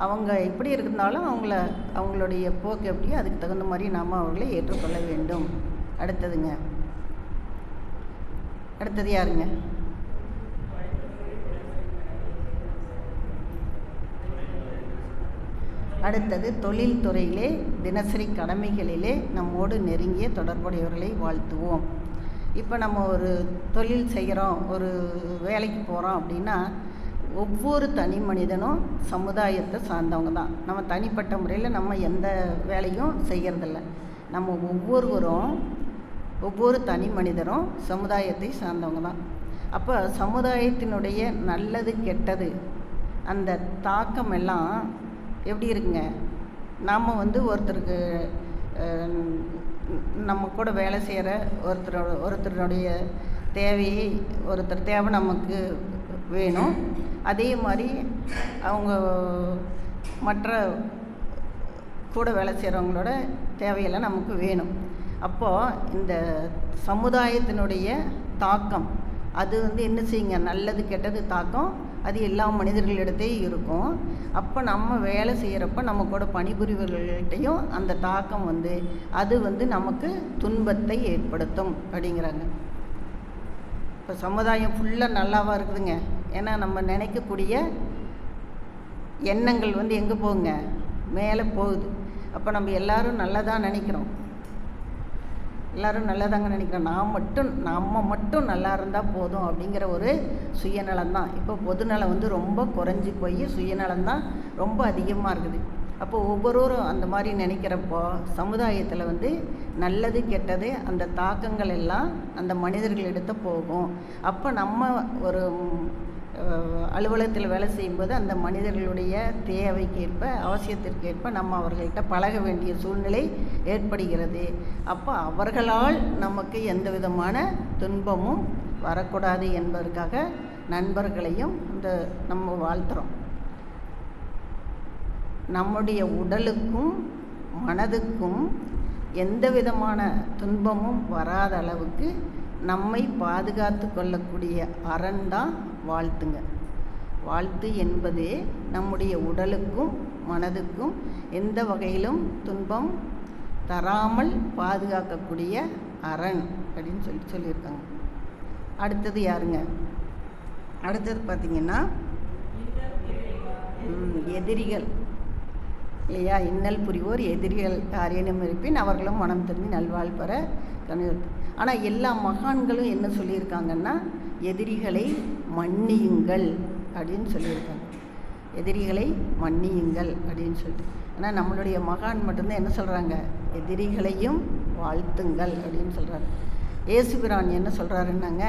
அவங்க எப்படி இருந்தாலும் அவங்களுடைய போக்கு எப்படியோ அதுக்கு தகுந்த மாதிரி நாம் அவர்களை ஏற்றுக்கொள்ள வேண்டும். அடுத்தது யாருங்க? அடுத்தது தொழில்துறையிலே தினசரி கடமைகளிலே நம்மோடு நெருங்கிய தொடர்புடையவர்களை வாழ்த்துவோம். இப்போ நம்ம ஒரு தொழில் செய்கிறோம், ஒரு வேலைக்கு போகிறோம் அப்படின்னா ஒவ்வொரு தனி மனிதனும் சமுதாயத்தை சார்ந்தவங்க தான். நம்ம தனிப்பட்ட முறையில் நம்ம எந்த வேலையும் செய்கிறதில்ல. நம்ம ஒவ்வொரு தனி மனிதரும் சமுதாயத்தை சார்ந்தவங்க தான். அப்போ சமுதாயத்தினுடைய நல்லது கெட்டது அந்த தாக்கம் எல்லாம் எப்படி இருக்குங்க, நாம் ஒருத்தருக்கு நம்ம கூட வேலை செய்கிற ஒருத்தருடைய ஒருத்தர் தேவை நமக்கு வேணும். அதே மாதிரி அவங்க மற்ற கூட வேலை செய்கிறவங்களோட தேவையெல்லாம் நமக்கு வேணும். அப்போது இந்த சமுதாயத்தினுடைய தாக்கம் அது என்ன செய்யுங்க, நல்லது கெட்டது தாக்கம் அது எல்லா மனிதர்களிடத்தே இருக்கும். அப்போ நம்ம வேலை செய்கிறப்ப நம்ம கூட பணிபுரிவர்கள்ட்டையும் அந்த தாக்கம் அது நமக்கு துன்பத்தை ஏற்படுத்தும் அப்படிங்கிறாங்க. இப்போ சமுதாயம் ஃபுல்லாக நல்லாவா இருக்குதுங்க? ஏன்னா நம்ம நினைக்கக்கூடிய எண்ணங்கள் எங்கே போகுங்க, மேலே போகுது. அப்போ நம்ம எல்லோரும் நல்லதாக நினைக்கிறோம், எல்லோரும் நல்லதாங்க நினைக்கிறோம். நம்ம மட்டும் நல்லா இருந்தால் போதும் அப்படிங்கிற ஒரு சுயநலம்தான். இப்போ பொதுநலம் ரொம்ப குறைஞ்சி போய் சுயநலம்தான் ரொம்ப அதிகமாக இருக்குது. அப்போ ஒவ்வொருவரும் அந்த மாதிரி நினைக்கிறப்போ சமுதாயத்தில் நல்லது கெட்டது அந்த தாக்கங்கள் எல்லாம் அந்த மனிதர்களிடத்த போகும். அப்போ நம்ம ஒரு அலுவலகத்தில் வேலை செய்யும்போது அந்த மனிதர்களுடைய தேவைக்கேற்ப அவசியத்திற்கேற்ப நம்ம அவர்கள்ட்ட பழக வேண்டிய சூழ்நிலை ஏற்படுகிறது. அப்போ அவர்களால் நமக்கு எந்த விதமான துன்பமும் வரக்கூடாது என்பதற்காக நண்பர்களையும் நம்ம வாழ்த்துறோம். நம்முடைய உடலுக்கும் மனதுக்கும் எந்த விதமான துன்பமும் வராத அளவுக்கு நம்மை பாதுகாத்து கொள்ளக்கூடிய அரண் தான் வாழ்த்துங்க. வாழ்த்து என்பது நம்முடைய உடலுக்கும் மனதுக்கும் எந்த வகையிலும் துன்பம் தராமல் பாதுகாக்கக்கூடிய அரண் அப்படின்னு சொல்லியிருக்காங்க. அடுத்தது யாருங்க? அடுத்தது பார்த்திங்கன்னா எதிரிகள் இல்லையா? இன்னல் புரிவோர் எதிரிகள் யாரேனும் இருப்பின் அவர்களும் மனம் திரும்பி நல்வாழ் பெற கணிதம். ஆனால் எல்லா மகான்களும் என்ன சொல்லியிருக்காங்கன்னா எதிரிகளை மன்னியுங்கள் அப்படின்னு சொல்லியிருக்காங்க. எதிரிகளை மன்னியுங்கள் அப்படின்னு சொல்லிட்டு. ஆனால் நம்மளுடைய மகான் மட்டும்தான் என்ன சொல்கிறாங்க, எதிரிகளையும் வாழ்த்துங்கள் அப்படின்னு சொல்கிறாரு. இயேசுபிரான் என்ன சொல்கிறாருன்னாங்க,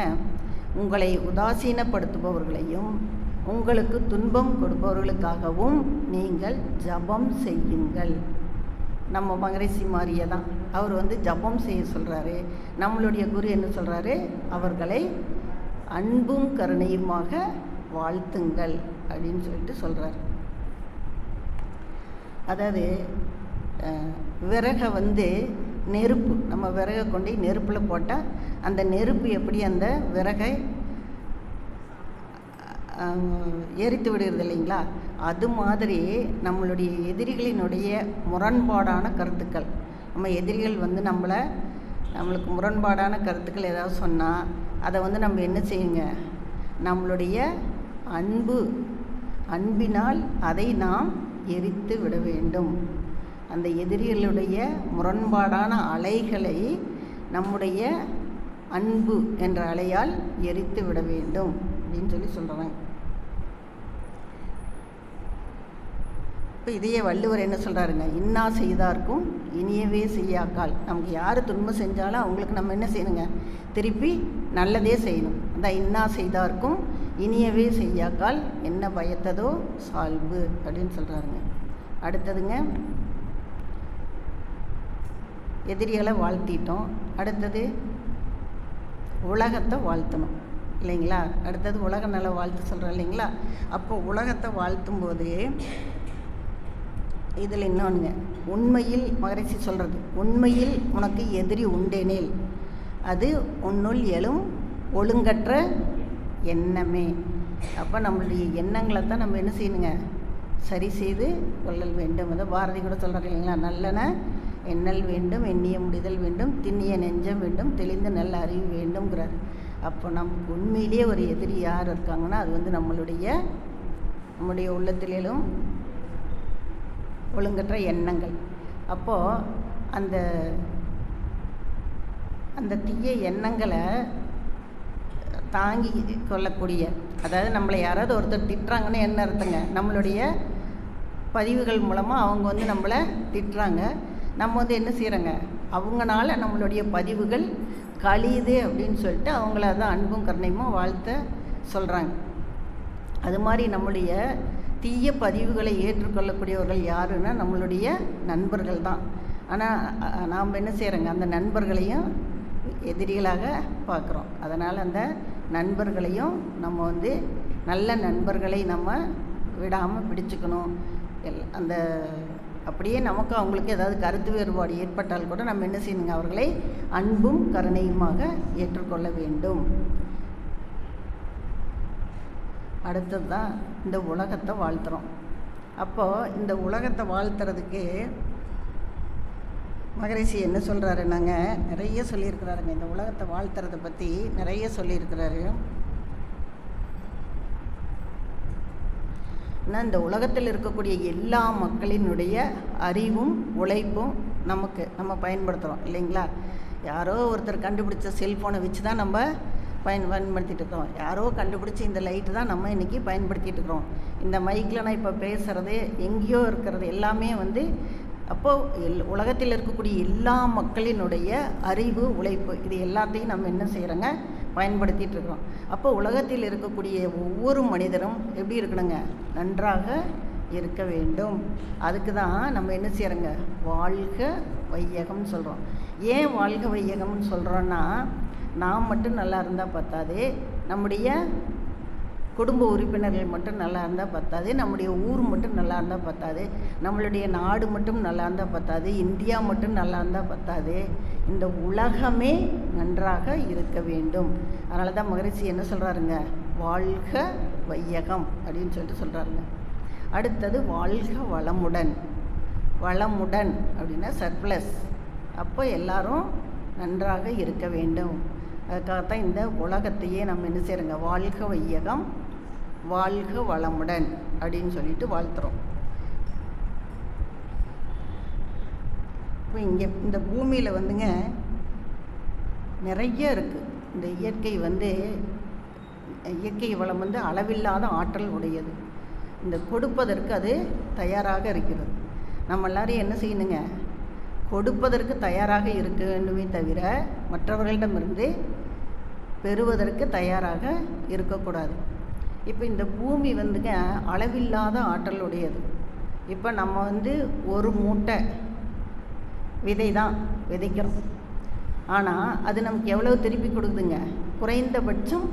உங்களை உதாசீனப்படுத்துபவர்களையும் உங்களுக்கு துன்பம் கொடுப்பவர்களுக்காகவும் நீங்கள் ஜபம் செய்யுங்கள். நம்ம மகரிஷி மாரியே தான் அவர் ஜபம் செய்ய சொல்கிறாரு. நம்மளுடைய குரு என்ன சொல்கிறாரு, அவர்களை அன்பும் கருணையுமாக வாழ்த்துங்கள் அப்படின்னு சொல்லிட்டு சொல்கிறார். அதாவது விறகை நெருப்பு, நம்ம விறகை கொண்டு நெருப்பில் போட்டால் அந்த நெருப்பு எப்படி அந்த விறகை எரித்து விடுகிறது இல்லைங்களா? அது மாதிரி நம்மளுடைய எதிரிகளினுடைய முரண்பாடான கருத்துக்கள், நம்ம எதிரிகள் நம்மளுக்கு முரண்பாடான கருத்துக்கள் ஏதாவது சொன்னால் அதை நம்ம என்ன செய்யுங்க, நம்மளுடைய அன்பினால் அதை நாம் எரித்து விட வேண்டும். அந்த எதிரிகளுடைய முரண்பாடான அலைகளை நம்முடைய அன்பு என்ற அலையால் எரித்து விட வேண்டும் அப்படின்னு சொல்கிறாங்க. இப்போ இதையே வள்ளுவர் என்ன சொல்கிறாருங்க, இன்னா செய்தார்க்கும் இனியவே செய்யாக்கால். நமக்கு யார் துன்பம் செஞ்சாலும் அவங்களுக்கு நம்ம என்ன செய்யணுங்க, திருப்பி நல்லதே செய்யணும். அந்த இன்னா செய்தார்க்கும் இனியவே செய்யாக்கால் என்ன பயத்ததோ சால்பு அப்படின்னு சொல்கிறாருங்க. அடுத்ததுங்க, எதிரிகளை வாழ்த்திட்டோம். அடுத்தது உலகத்தை வாழ்த்தணும் இல்லைங்களா. அடுத்தது உலக நல வாழ்த்து சொல்கிறோம் இல்லைங்களா. அப்போ உலகத்தை வாழ்த்தும்போது இதில் இன்னொன்றுங்க, உண்மையில் மகரிஷி சொல்கிறது, உண்மையில் உனக்கு எதிரி உண்டேனேல் அது உன்னுள் எழும் ஒழுங்கற்ற எண்ணமே. அப்போ நம்மளுடைய எண்ணங்களை தான் நம்ம என்ன செய்யணுங்க, சரி செய்து கொள்ளல் வேண்டும். அதை பாரதி கூட சொல்கிறாங்க இல்லைங்களா, நல்லன எண்ணல் வேண்டும், எண்ணிய முடிதல் வேண்டும், திண்ணிய நெஞ்சம் வேண்டும், தெளிந்த நல்ல அறிவு வேண்டும்ங்கிறார். அப்போ நமக்கு உண்மையிலேயே ஒரு எதிரி யார் இருக்காங்கன்னா அது வந்து நம்முடைய உள்ளத்திலும் ஒழுங்கற்ற எண்ணங்கள். அப்போது அந்த தீய எண்ணங்களை தாங்கி கொள்ளக்கூடிய, அதாவது நம்மளை யாராவது ஒருத்தர் திட்டுறாங்கன்னு என்ன அர்த்தங்க, நம்மளுடைய பதிவுகள் மூலமாக அவங்க வந்து நம்மளை திட்டுறாங்க, நம்ம வந்து என்ன செய்கிறோங்க, அவங்களால நம்மளுடைய பதிவுகள் கழியுது அப்படின்னு சொல்லிட்டு அவங்கள தான் அன்பும் கருணையுமா வாழ்த்த சொல்கிறாங்க. அது மாதிரி நம்முடைய தீய பதிவுகளை ஏற்றுக்கொள்ளக்கூடியவர்கள் யாருன்னா நம்மளுடைய நண்பர்கள் தான். ஆனால் நாம் என்ன செய்கிறோங்க, அந்த நண்பர்களையும் எதிரிகளாக பார்க்குறோம். அதனால் அந்த நண்பர்களையும் நம்ம வந்து நல்ல நண்பர்களை நம்ம விடாமல் பிடிச்சுக்கணும். அந்த அப்படியே நமக்கு அவங்களுக்கு ஏதாவது கருத்து வேறுபாடு ஏற்பட்டால் கூட நம்ம என்ன செய்யணுங்க, அவர்களை அன்பும் கருணையுமாக ஏற்றுக்கொள்ள வேண்டும். அடுத்தது தான் இந்த உலகத்தை வாழ்த்துறோம். அப்போது இந்த உலகத்தை வாழ்த்துறதுக்கு மகரிஷி என்ன சொல்கிறாருன்னாங்க, நிறைய சொல்லியிருக்கிறாருங்க. இந்த உலகத்தை வாழ்த்துறதை பற்றி நிறைய சொல்லியிருக்கிறாரு. ஆனால் இந்த உலகத்தில் இருக்கக்கூடிய எல்லா மக்களினுடைய அறிவும் உழைப்பும் நம்ம பயன்படுத்துகிறோம் இல்லைங்களா. யாரோ ஒருத்தர் கண்டுபிடிச்ச செல்ஃபோனை வச்சு தான் நம்ம பயன்படுத்திகிட்டு இருக்கிறோம். யாரோ கண்டுபிடிச்சி இந்த லைட்டு தான் நம்ம இன்றைக்கி பயன்படுத்திகிட்டு இருக்கிறோம். இந்த மைக்கில் நான் இப்போ பேசுகிறது, எங்கேயோ இருக்கிறது எல்லாமே வந்து அப்போது உலகத்தில் இருக்கக்கூடிய எல்லா மக்களினுடைய அறிவு உழைப்பு இது எல்லாத்தையும் நம்ம என்ன செய்கிறோங்க, பயன்படுத்திகிட்டு இருக்கிறோம். அப்போ உலகத்தில் இருக்கக்கூடிய ஒவ்வொரு மனிதரும் எப்படி இருக்கணுங்க, நன்றாக இருக்க வேண்டும். அதுக்கு தான் நம்ம என்ன செய்கிறோங்க, வாழ்க வையகம்னு சொல்கிறோம். ஏன் வாழ்க வையகம்னு சொல்கிறோன்னா, நாம் மட்டும் நல்லா இருந்தால் பத்தாது, நம்முடைய குடும்ப உறுப்பினர்கள் மட்டும் நல்லா இருந்தால் பத்தாது, நம்முடைய ஊர் மட்டும் நல்லா இருந்தால் பத்தாது, நம்மளுடைய நாடு மட்டும் நல்லா இருந்தால் பத்தாது, இந்தியா மட்டும் நல்லா இருந்தால் பத்தாது, இந்த உலகமே நன்றாக இருக்க வேண்டும். அதனால தான் மகரிஷி என்ன சொல்கிறாருங்க, வாழ்க வையகம் அப்படின்னு சொல்லிட்டு சொல்கிறாருங்க. அடுத்தது வாழ்க வளமுடன். வளமுடன் அப்படின்னா சர்ப்ளஸ். அப்போ எல்லாரும் நன்றாக இருக்க வேண்டும். அதுக்காகத்தான் இந்த உலகத்தையே நம்ம என்ன செய்கிறோங்க, வாழ்க வையகம் வாழ்க வளமுடன் அப்படின்னு சொல்லிட்டு வாழ்த்துறோம். இப்போ இங்கே இந்த பூமியில் வந்துங்க நிறைய இருக்குது. இந்த இயற்கை வளம் வந்து அளவில்லாத ஆற்றல் உடையது. இந்த கொடுப்பதற்கு அது தயாராக இருக்கிறது. நம்ம எல்லாரும் என்ன செய்யணுங்க, கொடுப்பதற்கு தயாராக இருக்க வேண்டுமே தவிர மற்றவர்களிடமிருந்து பெறுவதற்கு தயாராக இருக்கக்கூடாது. இப்போ இந்த பூமி வந்துங்க அளவில்லாத ஆற்றல் உடையது. இப்போ நம்ம வந்து ஒரு மூட்டை விதை தான் விதைக்கிறோம். ஆனால் அது நமக்கு எவ்வளோ திருப்பி கொடுக்குதுங்க, குறைந்தபட்சம்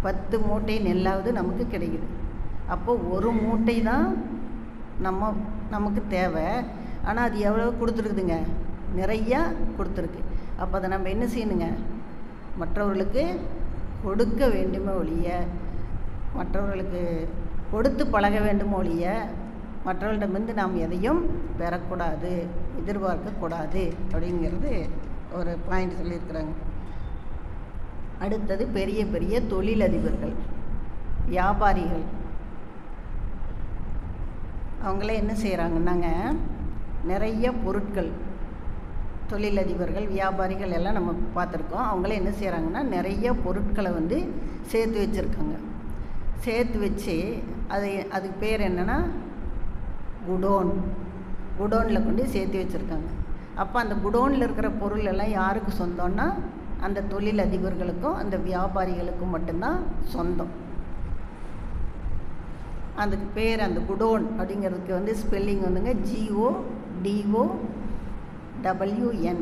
10 மூட்டை நெல்லாவது நமக்கு கிடைக்குது. அப்போ ஒரு மூட்டை தான் நமக்கு தேவை. ஆனால் அது எவ்வளோ கொடுத்துருக்குதுங்க, நிறையா கொடுத்துருக்கு. அப்போ அதை நம்ம என்ன செய்யணுங்க, மற்றவர்களுக்கு கொடுக்க வேண்டுமே ஒழிய, மற்றவர்களுக்கு கொடுத்து பழக வேண்டுமோ ஒழிய மற்றவர்களிடமிருந்து நாம் எதையும் பெறக்கூடாது, எதிர்பார்க்கக்கூடாது அப்படிங்கிறது ஒரு பாயிண்ட் சொல்லியிருக்கிறாங்க. அடுத்தது பெரிய பெரிய தொழிலதிபர்கள், வியாபாரிகள், அவங்களே என்ன செய்கிறாங்கன்னாங்க, நிறைய பொருட்கள், தொழிலதிபர்கள் வியாபாரிகள் எல்லாம் நம்ம பார்த்துருக்கோம். அவங்களே என்ன செய்கிறாங்கன்னா நிறைய பொருட்களை வந்து சேர்த்து வச்சுருக்காங்க. சேர்த்து வச்சு அதுக்கு பேர் என்னென்னா குடோனில் கொண்டு சேர்த்து வச்சுருக்காங்க. அப்போ அந்த குடோனில் இருக்கிற பொருள் எல்லாம் யாருக்கு சொந்தம்னா அந்த தொழிலதிபர்களுக்கும் அந்த வியாபாரிகளுக்கும் மட்டும்தான் சொந்தம். அதுக்கு பேர் அந்த குடோன் அப்படிங்கிறதுக்கு வந்து ஸ்பெல்லிங் வந்துங்க GODOWN.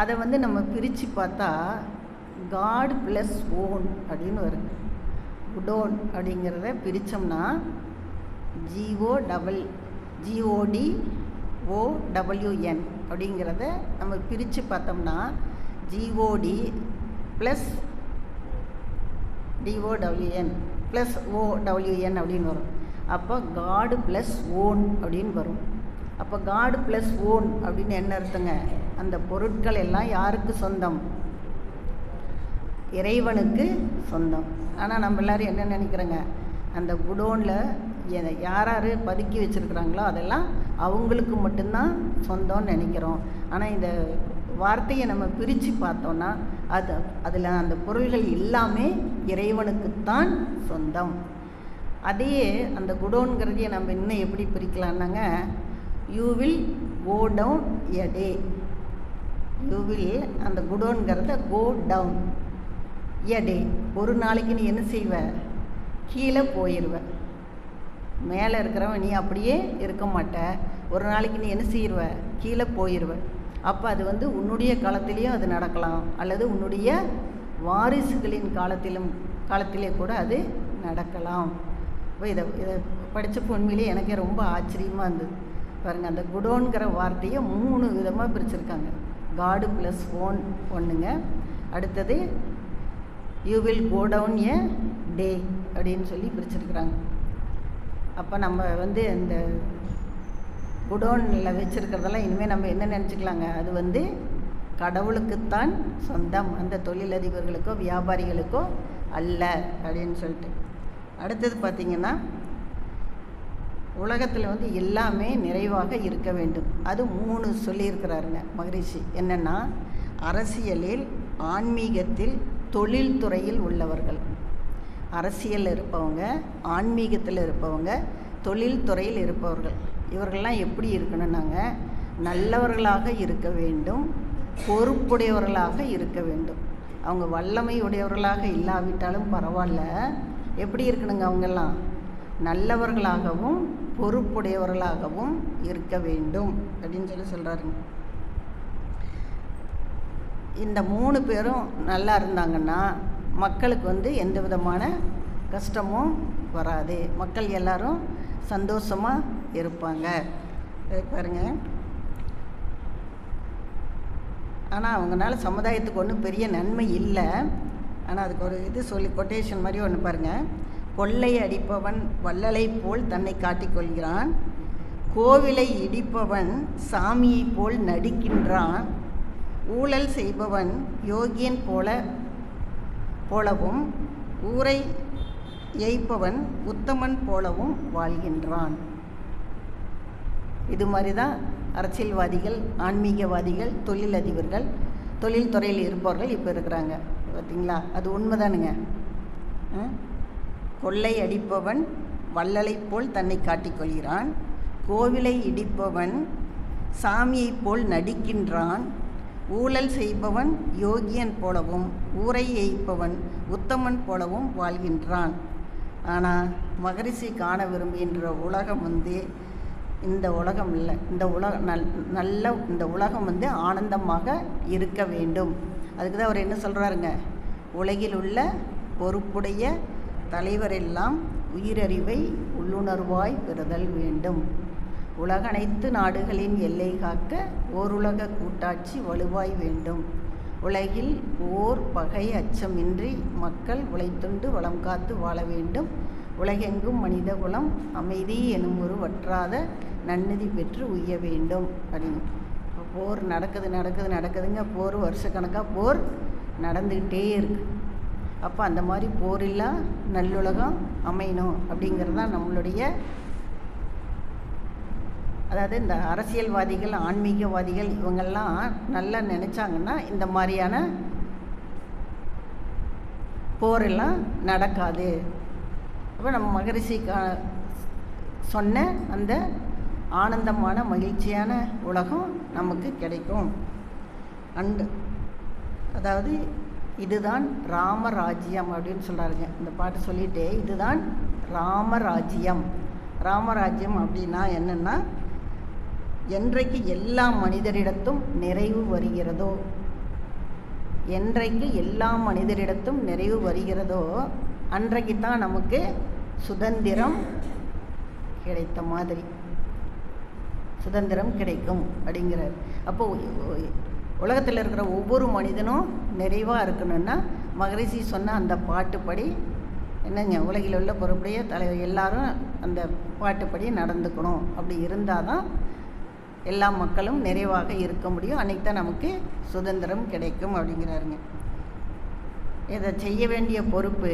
அதை வந்து நம்ம பிரித்து பார்த்தா காட் ப்ளஸ் ஓன் அப்படின்னு வருது. குடோன் அப்படிங்கிறத பிரித்தோம்னா GODOWN அப்படிங்கிறத நம்ம பிரித்து பார்த்தோம்னா GOD plus DOWN plus OWN அப்படின்னு வரும். அப்போ காடு ப்ளஸ் ஓன் அப்படின்னு வரும். அப்போ காடு ப்ளஸ் ஓன் அப்படின்னு என்ன அர்த்தங்க? அந்த பொருட்கள் எல்லாம் யாருக்கு சொந்தம்? இறைவனுக்கு சொந்தம். ஆனால் நம்ம எல்லோரும் என்ன நினைக்கிறோங்க, அந்த குடோனில் யார் யார் பதுக்கி வச்சுருக்குறாங்களோ அதெல்லாம் அவங்களுக்கு மட்டும்தான் சொந்தம்னு நினைக்கிறோம். ஆனால் இந்த வார்த்தையை நம்ம பிரித்து பார்த்தோன்னா அதில் அந்த பொருள்கள் எல்லாமே இறைவனுக்குத்தான் சொந்தம். அதையே அந்த குடோன்கிறதையே நம்ம இன்னும் எப்படி பிரிக்கலான்னாங்க, you will go down a day. You will அந்த குடோன்கிறத கோ டவுன் எ டே. ஒரு நாளைக்கு நீ என்ன செய்வ? கீழே போயிடுவ. மேலே இருக்கிறவன் நீ அப்படியே இருக்க மாட்ட. ஒரு நாளைக்கு நீ என்ன செய்வ? கீழே போயிடுவ. அப்போ அது வந்து உன்னுடைய காலத்திலேயும் அது நடக்கலாம், அல்லது உன்னுடைய வாரிசுகளின் காலத்திலே கூட அது நடக்கலாம். இப்போ இதை படித்தப்போ உண்மையிலே எனக்கே ரொம்ப ஆச்சரியமாக இருந்தது. பாருங்கள், அந்த குடோன்கிற வார்த்தையை 3 விதமாக பிரிச்சுருக்காங்க. காடு ப்ளஸ் ஓன் ஒன்றுங்க. அடுத்தது you will go down a டே அப்படின்னு சொல்லி பிரிச்சுருக்குறாங்க. அப்போ நம்ம வந்து இந்த குடோனில் வச்சுருக்கிறதெல்லாம் இனிமேல் நம்ம என்ன நினச்சிக்கலாங்க, அது வந்து கடவுளுக்குத்தான் சொந்தம், அந்த தொழிலதிபர்களுக்கோ வியாபாரிகளுக்கோ அல்ல அப்படின்னு சொல்லிட்டு. அடுத்தது பார்த்திங்கன்னா, உலகத்தில் வந்து எல்லாமே நிறைவாக இருக்க வேண்டும். அது 3 சொல்லியிருக்கிறாருங்க மகரிஷி. என்னென்னா, அரசியலில், ஆன்மீகத்தில், தொழில்துறையில் உள்ளவர்கள். அரசியலில் இருப்பவங்க, ஆன்மீகத்தில் இருப்பவங்க, தொழில்துறையில் இருப்பவர்கள். இவர்கள்லாம் எப்படி இருக்கணும்னாங்க, நல்லவர்களாக இருக்க வேண்டும், பொறுப்புடையவர்களாக இருக்க வேண்டும். அவங்க வல்லமை உடையவர்களாக இல்லாவிட்டாலும் பரவாயில்ல, எப்படி இருக்கணுங்க, அவங்கெல்லாம் நல்லவர்களாகவும் பொறுப்புடையவர்களாகவும் இருக்க வேண்டும் அப்படின்னு சொல்லி சொல்கிறாருங்க. இந்த 3 பேரும் நல்லா இருந்தாங்கன்னா மக்களுக்கு வந்து எந்த விதமான கஷ்டமும் வராது, மக்கள் எல்லாரும் சந்தோஷமாக இருப்பாங்க. பாருங்க, ஆனால் அவங்களால சமுதாயத்துக்கு ஒன்றும் பெரிய நன்மை இல்லை. ஆனால் அதுக்கு ஒரு இது சொல்லி கொட்டேஷன் மாதிரி ஒன்று பாருங்கள். கொள்ளை அடிப்பவன் வள்ளலை போல் தன்னை காட்டிக்கொள்கிறான், கோவிலை இடிப்பவன் சாமியை போல் நடிக்கின்றான், ஊழல் செய்பவன் யோகியன் போலவும் ஊரை ஏய்ப்பவன் உத்தமன் போலவும் வாழ்கின்றான். இது மாதிரி தான் அரசியல்வாதிகள், ஆன்மீகவாதிகள், தொழிலதிபர்கள், தொழில்துறையில் இருப்பவர்கள் இப்போ இருக்கிறாங்க. பார்த்தீங்களா? அது உண்மைதானுங்க. கொள்ளை அடிப்பவன் வள்ளலை போல் தன்னை காட்டிக்கொள்கிறான், கோவிலை இடிப்பவன் சாமியை போல் நடிக்கின்றான், ஊழல் செய்பவன் யோகியன் போலவும் ஊரை ஏய்ப்பவன் உத்தமன் போலவும் வாழ்கின்றான். ஆனால் மகரிஷி காண விரும்புகின்ற உலகம் வந்து இந்த உலகம் இல்லை. இந்த இந்த உலகம் வந்து ஆனந்தமாக இருக்க வேண்டும். அதுக்கு தான் அவர் என்ன சொல்கிறாருங்க, உலகில் உள்ள பொறுப்புடைய தலைவரெல்லாம் உயிரறிவை உள்ளுணர்வாய் பெறுதல் வேண்டும். உலகனைத்து நாடுகளின் எல்லை காக்க ஓருலக கூட்டாட்சி வலுவாய் வேண்டும். உலகில் ஓர் பகை அச்சமின்றி மக்கள் உழைத்துண்டு வளம் காத்து வாழ வேண்டும். உலகெங்கும் மனித குலம் அமைதி எனும் ஒரு வற்றாத நன்னதி பெற்று உய்ய வேண்டும் அப்படின்னு. போர் நடக்குதுங்க. போர் வருஷக்கணக்காக போர் நடந்துக்கிட்டே இருக்குது. அப்போ அந்த மாதிரி போரில்லா நல்லுலகம் அமையணும் அப்படிங்கிறது தான் நம்மளுடைய, அதாவது இந்த அரசியல்வாதிகள், ஆன்மீகவாதிகள் இவங்கெல்லாம் நல்லா நினச்சாங்கன்னா இந்த மாதிரியான போரெல்லாம் நடக்காது. அப்போ நம்ம மகரிஷி சொன்ன அந்த ஆனந்தமான மகிழ்ச்சியான உலகம் நமக்கு கிடைக்கும். அதாவது இதுதான் ராமராஜ்யம் அப்படின்னு சொல்கிறாருங்க. இந்த பாட்டு சொல்லிட்டு இதுதான் ராமராஜ்யம். ராமராஜ்யம் அப்படின்னா என்னென்னா, என்றைக்கு எல்லா மனிதரிடத்தும் நிறைவு வருகிறதோ, என்றைக்கு எல்லா மனிதரிடத்தும் நிறைவு வருகிறதோ அன்றைக்கு தான் நமக்கு சுதந்திரம் கிடைத்த மாதிரி சுதந்திரம் கிடைக்கும் அப்படிங்கிறார். அப்போது உலகத்தில் இருக்கிற ஒவ்வொரு மனிதனும் நிறைவாக இருக்கணும்னா மகரிஷி சொன்ன அந்த பாட்டுப்படி என்னங்க, உலகில் உள்ள பொறுப்புடைய தலைவர் எல்லாரும் அந்த பாட்டுப்படி நடந்துக்கணும். அப்படி இருந்தால் தான் எல்லா மக்களும் நிறைவாக இருக்க முடியும். அன்றைக்கி தான் நமக்கு சுதந்திரம் கிடைக்கும் அப்படிங்கிறாருங்க. இதை செய்ய வேண்டிய பொறுப்பு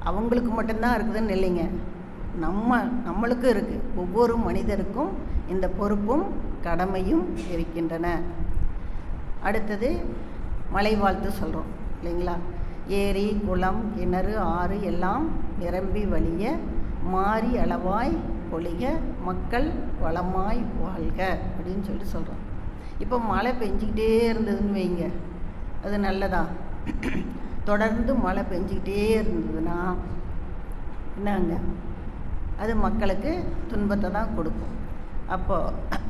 அவங்களுக்கு மட்டும்தான் இருக்குதுன்னு இல்லைங்க, நம்மளுக்கும் இருக்குது. ஒவ்வொரு மனிதருக்கும் இந்த பொறுப்பும் கடமையும் இருக்கின்றன. அடுத்தது மலை வாழ்த்து சொல்கிறோம் இல்லைங்களா? ஏரி, குளம், கிணறு, ஆறு எல்லாம் நிரம்பி வழிய மாறி அளவாய் பொழிக மக்கள் வளமாய் வாழ்க அப்படின்னு சொல்கிறோம். இப்போ மழை பெஞ்சிக்கிட்டே இருந்ததுன்னு வைங்க, அது நல்லதா? தொடர்ந்து மழை பெஞ்சிக்கிட்டே இருந்ததுன்னா என்னங்க, அது மக்களுக்கு துன்பத்தை தான் கொடுக்கும். அப்போது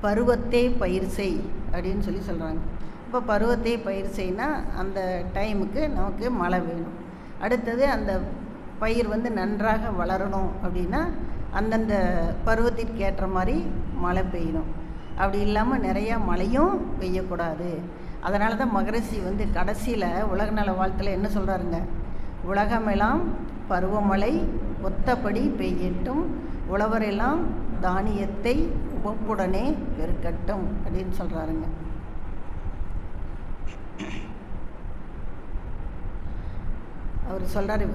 பருவத்தே பயிர் செய் அப்படின்னு சொல்கிறாங்க. இப்போ பருவத்தை பயிர் செய்யினா அந்த டைமுக்கு நமக்கு மழை வேணும். அடுத்தது அந்த பயிர் நன்றாக வளரணும் அப்படின்னா அந்தந்த பருவத்திற்கு ஏற்ற மாதிரி மழை பெய்யணும். அப்படி இல்லாமல் நிறையா மழையும் பெய்யக்கூடாது. அதனால தான் மகரிஷி கடைசியில் உலக நல வாழ்த்தில் என்ன சொல்கிறாருங்க, உலகமெல்லாம் பருவமழை ஒத்தபடி பெய்யட்டும், உழவரெல்லாம் தானியத்தை உவப்புடனே பெருக்கட்டும் அப்படின்னு சொல்கிறாருங்க. அவர் சொல்கிறாரு,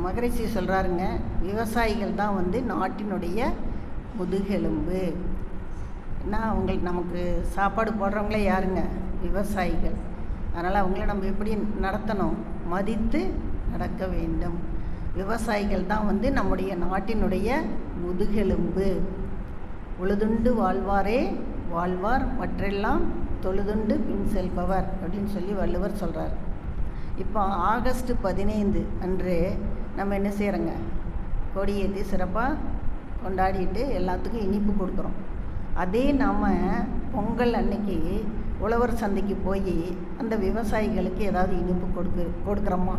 மகரிஷி சொல்கிறாருங்க, விவசாயிகள் தான் நாட்டினுடைய முதுகெலும்பு. ஏன்னா நமக்கு சாப்பாடு போடுறவங்களே யாருங்க, விவசாயிகள். அதனால் அவங்கள நம்ம எப்படி நடத்தணும், மதித்து நடக்க வேண்டும். விவசாயிகள் தான் நம்முடைய நாட்டினுடைய முதுகெலும்பு. உழுதுண்டு வாழ்வாரே வாழ்வார், மற்றெல்லாம் தொழுதுண்டு பின் செல்பவர் அப்படின்னு சொல்லி வள்ளுவர் சொல்கிறார். இப்போ ஆகஸ்ட் 15 அன்று நம்ம என்ன செய்கிறோங்க, கொடியேற்றி சிறப்பாக கொண்டாடிட்டு எல்லாத்துக்கும் இனிப்பு கொடுக்குறோம். அதே நாம் பொங்கல் அன்னைக்கு உழவர் சந்தைக்கு போய் அந்த விவசாயிகளுக்கு ஏதாவது இனிப்பு கொடுக்குறோமா?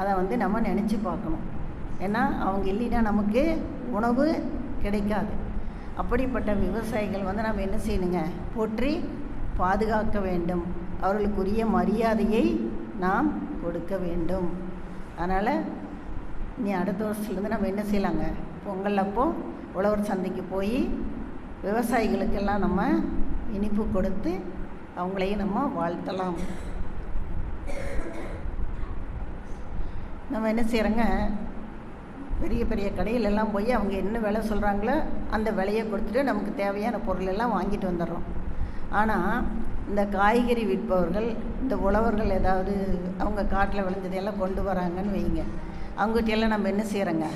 அதை நம்ம நினச்சி பார்க்கணும். ஏன்னா அவங்க இல்லைன்னா நமக்கு உணவு கிடைக்காது. அப்படிப்பட்ட விவசாயிகள் நம்ம என்ன செய்யணுங்க, போற்றி பாதுகாக்க வேண்டும். அவர்களுக்குரிய மரியாதையை நாம் கொடுக்க வேண்டும். அதனால் நீ அடுத்த வருஷத்துலேருந்து நம்ம என்ன செய்யலாங்க, பொங்கல் அப்போ உழவர் சந்தைக்கு போய் விவசாயிகளுக்கெல்லாம் நம்ம இனிப்பு கொடுத்து அவங்களையும் நம்ம வாழ்த்தலாம். நம்ம என்ன செய்கிறோங்க, பெரிய பெரிய கடையிலெல்லாம் போய் அவங்க என்ன விலை சொல்கிறாங்களோ அந்த விலையை கொடுத்துட்டு நமக்கு தேவையான பொருளெல்லாம் வாங்கிட்டு வந்துடுறோம். ஆனால் இந்த காய்கறி விற்பவர்கள், இந்த உழவர்கள் ஏதாவது அவங்க காட்டில் விளைஞ்சதையெல்லாம் கொண்டு வராங்கன்னு வைங்க, அவங்ககிட்டெல்லாம் நம்ம என்ன செய்கிறோங்க,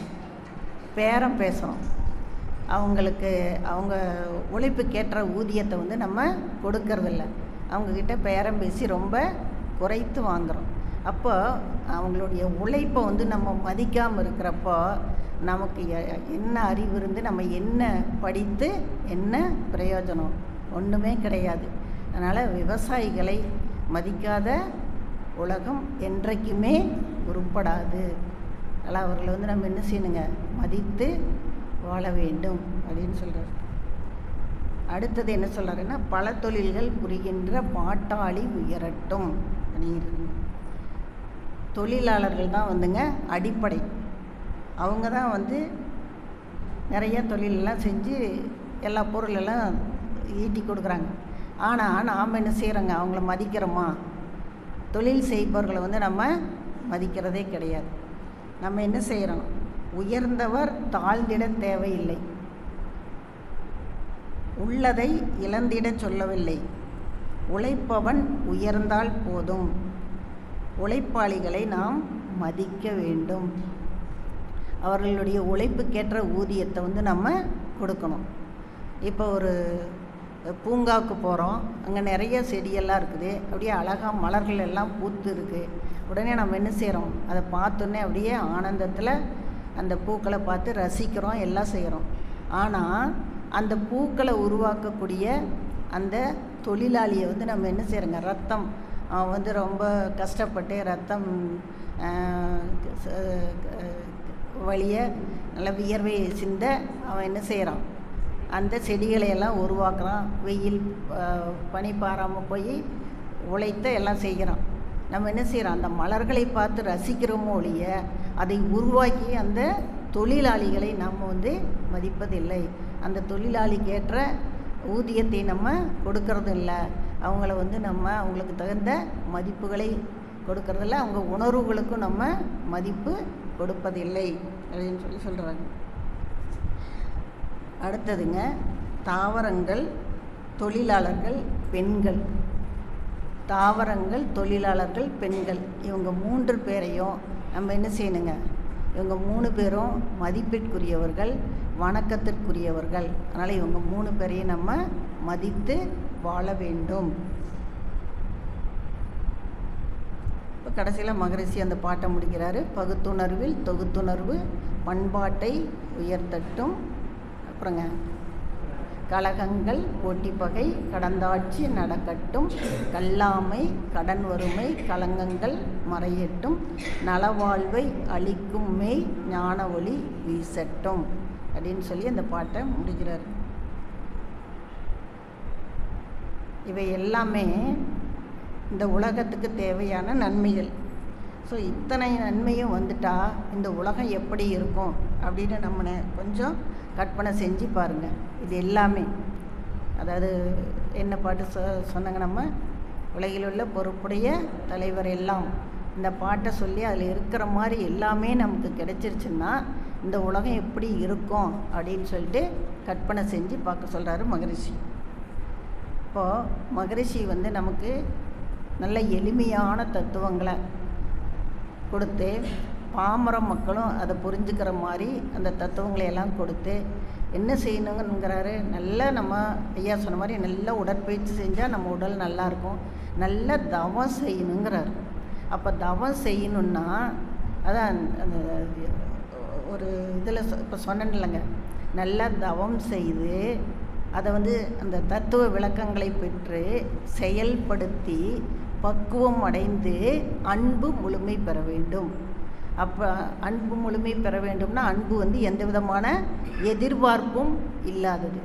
பேரம் பேசுகிறோம். அவங்களுக்கு அவங்க உழைப்புக்கேற்ற ஊதியத்தை நம்ம கொடுக்கறதில்ல. அவங்கக்கிட்ட பேரம் பேசி ரொம்ப குறைத்து வாங்குகிறோம். அப்போ அவங்களுடைய உழைப்பை நம்ம மதிக்காமல் இருக்கிறப்போ நமக்கு என்ன அறிவு இருந்து நம்ம என்ன படித்து என்ன பிரயோஜனம்? ஒன்றுமே கிடையாது. அதனால் விவசாயிகளை மதிக்காத உலகம் என்றைக்குமே உருப்படாது. அதனால் அவர்களை நம்ம என்ன செய்யணுங்க, மதித்து வாழ வேண்டும் அப்படின்னு சொல்கிறார். அடுத்தது என்ன சொல்கிறாருன்னா, பல தொழில்கள் புரிகின்ற பாட்டாளி உயரட்டும் அப்படிங்கிறது. தொழிலாளர்கள் தான் அடிப்படை. அவங்க தான் நிறைய தொழிலெல்லாம் செஞ்சு எல்லா பொருளெல்லாம் ஈட்டி கொடுக்குறாங்க. ஆனால் நாம் என்ன செய்கிறோங்க, அவங்கள மதிக்கிறோமா? தொழில் செய்பவர்களை நம்ம மதிக்கிறதே கிடையாது. நம்ம என்ன செய்கிறோம், உயர்ந்தவர் தாழ்ந்திட தேவையில்லை, உள்ளதை இழந்திட சொல்லவில்லை, உழைப்பவன் உயர்ந்தால் போதும், உழைப்பாளிகளை நாம் மதிக்க வேண்டும். அவர்களுடைய உழைப்புக்கேற்ற ஊதியத்தை வந்து நம்ம கொடுக்கணும். இப்போ ஒரு பூங்காவுக்கு போகிறோம், அங்கே நிறைய செடியெல்லாம் இருக்குது, அப்படியே அழகாக மலர்கள் எல்லாம் பூத்து இருக்குது. உடனே நம்ம என்ன செய்கிறோம், அதை பார்த்தோன்னே அப்படியே ஆனந்தத்தில் அந்த பூக்களை பார்த்து ரசிக்கிறோம், எல்லாம் செய்கிறோம். ஆனால் அந்த பூக்களை உருவாக்கக்கூடிய அந்த தொழிலாளியை வந்து நம்ம என்ன செய்கிறோங்க, ரத்தம் அவன் வந்து ரொம்ப கஷ்டப்பட்டு ரத்தம் வழிய நல்ல வியர்வை சிந்த அவன் என்ன செய்கிறான், அந்த செடிகளை எல்லாம் உருவாக்குறான். வெயில் பனி பாராமல் போய் உழைத்த எல்லாம் செய்கிறான். நம்ம என்ன செய்கிறோம், அந்த மலர்களை பார்த்து ரசிக்கிறோமோ ஒழிய அதை உருவாக்கி அந்த தொழிலாளிகளை நம்ம வந்து மதிப்பதில்லை. அந்த தொழிலாளிக்கு ஏற்ற ஊதியத்தை நம்ம கொடுக்கறது இல்லை. அவங்கள வந்து நம்ம அவங்களுக்கு தகுந்த மதிப்புகளை கொடுக்கறதில்ல, அவங்க உணர்வுகளுக்கும் நம்ம மதிப்பு கொடுப்பதில்லை அப்படின்னு சொல்கிறாங்க. அடுத்ததுங்க, தாவரங்கள், தொழிலாளர்கள், பெண்கள். தாவரங்கள், தொழிலாளர்கள், பெண்கள், இவங்க 3 பேரையும் நம்ம என்ன செய்யணுங்க, இவங்க 3 பேரும் மதிப்பிற்குரியவர்கள், வணக்கத்திற்குரியவர்கள். அதனால் இவங்க 3 பேரையும் நம்ம மதித்து வாழ வேண்டும். இப்போ கடைசியில் மகரிஷி அந்த பாட்டை முடிக்கிறாரு. பகுத்துணர்வில் தொகுத்துணர்வு பண்பாட்டை உயர்த்தட்டும். அப்புறங்க, கலகங்கள் போட்டி பகை கடந்தாட்சி நடக்கட்டும், கல்லாமை கடன் வறுமை களங்கங்கள் மறையட்டும், நலவாழ்வை அளிக்கும் மெய் ஞான ஒளி வீசட்டும் அப்படின்னு சொல்லி அந்த பாட்டை முடிக்கிறார். இவை எல்லாமே இந்த உலகத்துக்கு தேவையான நன்மைகள். ஸோ இத்தனை நன்மையும் வந்துட்டால் இந்த உலகம் எப்படி இருக்கும் அப்படின்னு நம்ம கொஞ்சம் கற்பனை செஞ்சு பாருங்கள். இது எல்லாமே, அதாவது என்ன பாட்டு சொன்னாங்க, நம்ம உலகில் உள்ள பொறுப்புடைய தலைவர் எல்லாம், இந்த பாட்டை சொல்லி அதில் இருக்கிற மாதிரி எல்லாமே நமக்கு கிடைச்சிருச்சுன்னா இந்த உலகம் எப்படி இருக்கும் அப்படின்னு சொல்லிட்டு கற்பனை செஞ்சு பார்க்க சொல்கிறாரு மகரிஷி. இப்போது மகரிஷி வந்து நமக்கு நல்ல எளிமையான தத்துவங்களை கொடுத்து பாமர மக்களும் அதை புரிஞ்சுக்கிற மாதிரி அந்த தத்துவங்களை எல்லாம் கொடுத்து என்ன செய்யணுங்கிறாரு, நல்லா நம்ம ஐயா சொன்ன மாதிரி நல்ல உடற்பயிற்சி செஞ்சால் நம்ம உடல் நல்லாயிருக்கும், நல்ல தவம் செய்யணுங்கிறார். அப்போ தவம் செய்யணுன்னா அதான் அந்த ஒரு இதில் இப்போ சொன்னேன் இல்லைங்க, நல்லா தவம் செய்து அதை வந்து அந்த தத்துவ விளக்கங்களை பெற்று செயல்படுத்தி பக்குவம் அடைந்து அன்பு முழுமை பெற வேண்டும். அப்போ அன்பு முழுமை பெற வேண்டும்னா அன்பு வந்து எந்த விதமான எதிர்பார்ப்பும் இல்லாதது.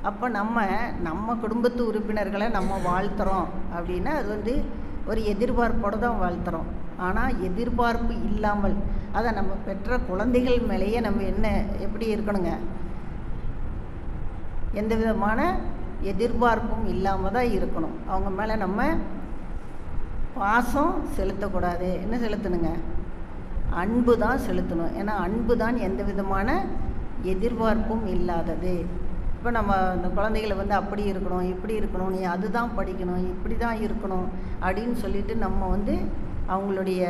அப்போ நம்ம குடும்பத்து உறுப்பினர்களை நம்ம வாழ்த்துறோம் அப்படின்னா அது வந்து ஒரு எதிர்பார்ப்போடு தான் வாழ்த்துறோம். ஆனால் எதிர்பார்ப்பு இல்லாமல் அதை நம்ம பெற்ற குழந்தைகள் மேலேயே நம்ம எப்படி இருக்கணுங்க, எந்த விதமான எதிர்பார்ப்பும் இல்லாமல் தான் இருக்கணும். அவங்க மேலே நம்ம பாசம் செலுத்தக்கூடாது, என்ன செலுத்தணுங்க, அன்பு தான் செலுத்தணும். ஏன்னா அன்பு தான் எந்த விதமான எதிர்பார்ப்பும் இல்லாதது. இப்போ நம்ம இந்த குழந்தைகளை வந்து அப்படி இருக்கணும் இப்படி இருக்கணும், நீ அதுதான் படிக்கணும் இப்படி தான் இருக்கணும் அப்படின்னு சொல்லிட்டு நம்ம வந்து அவங்களுடைய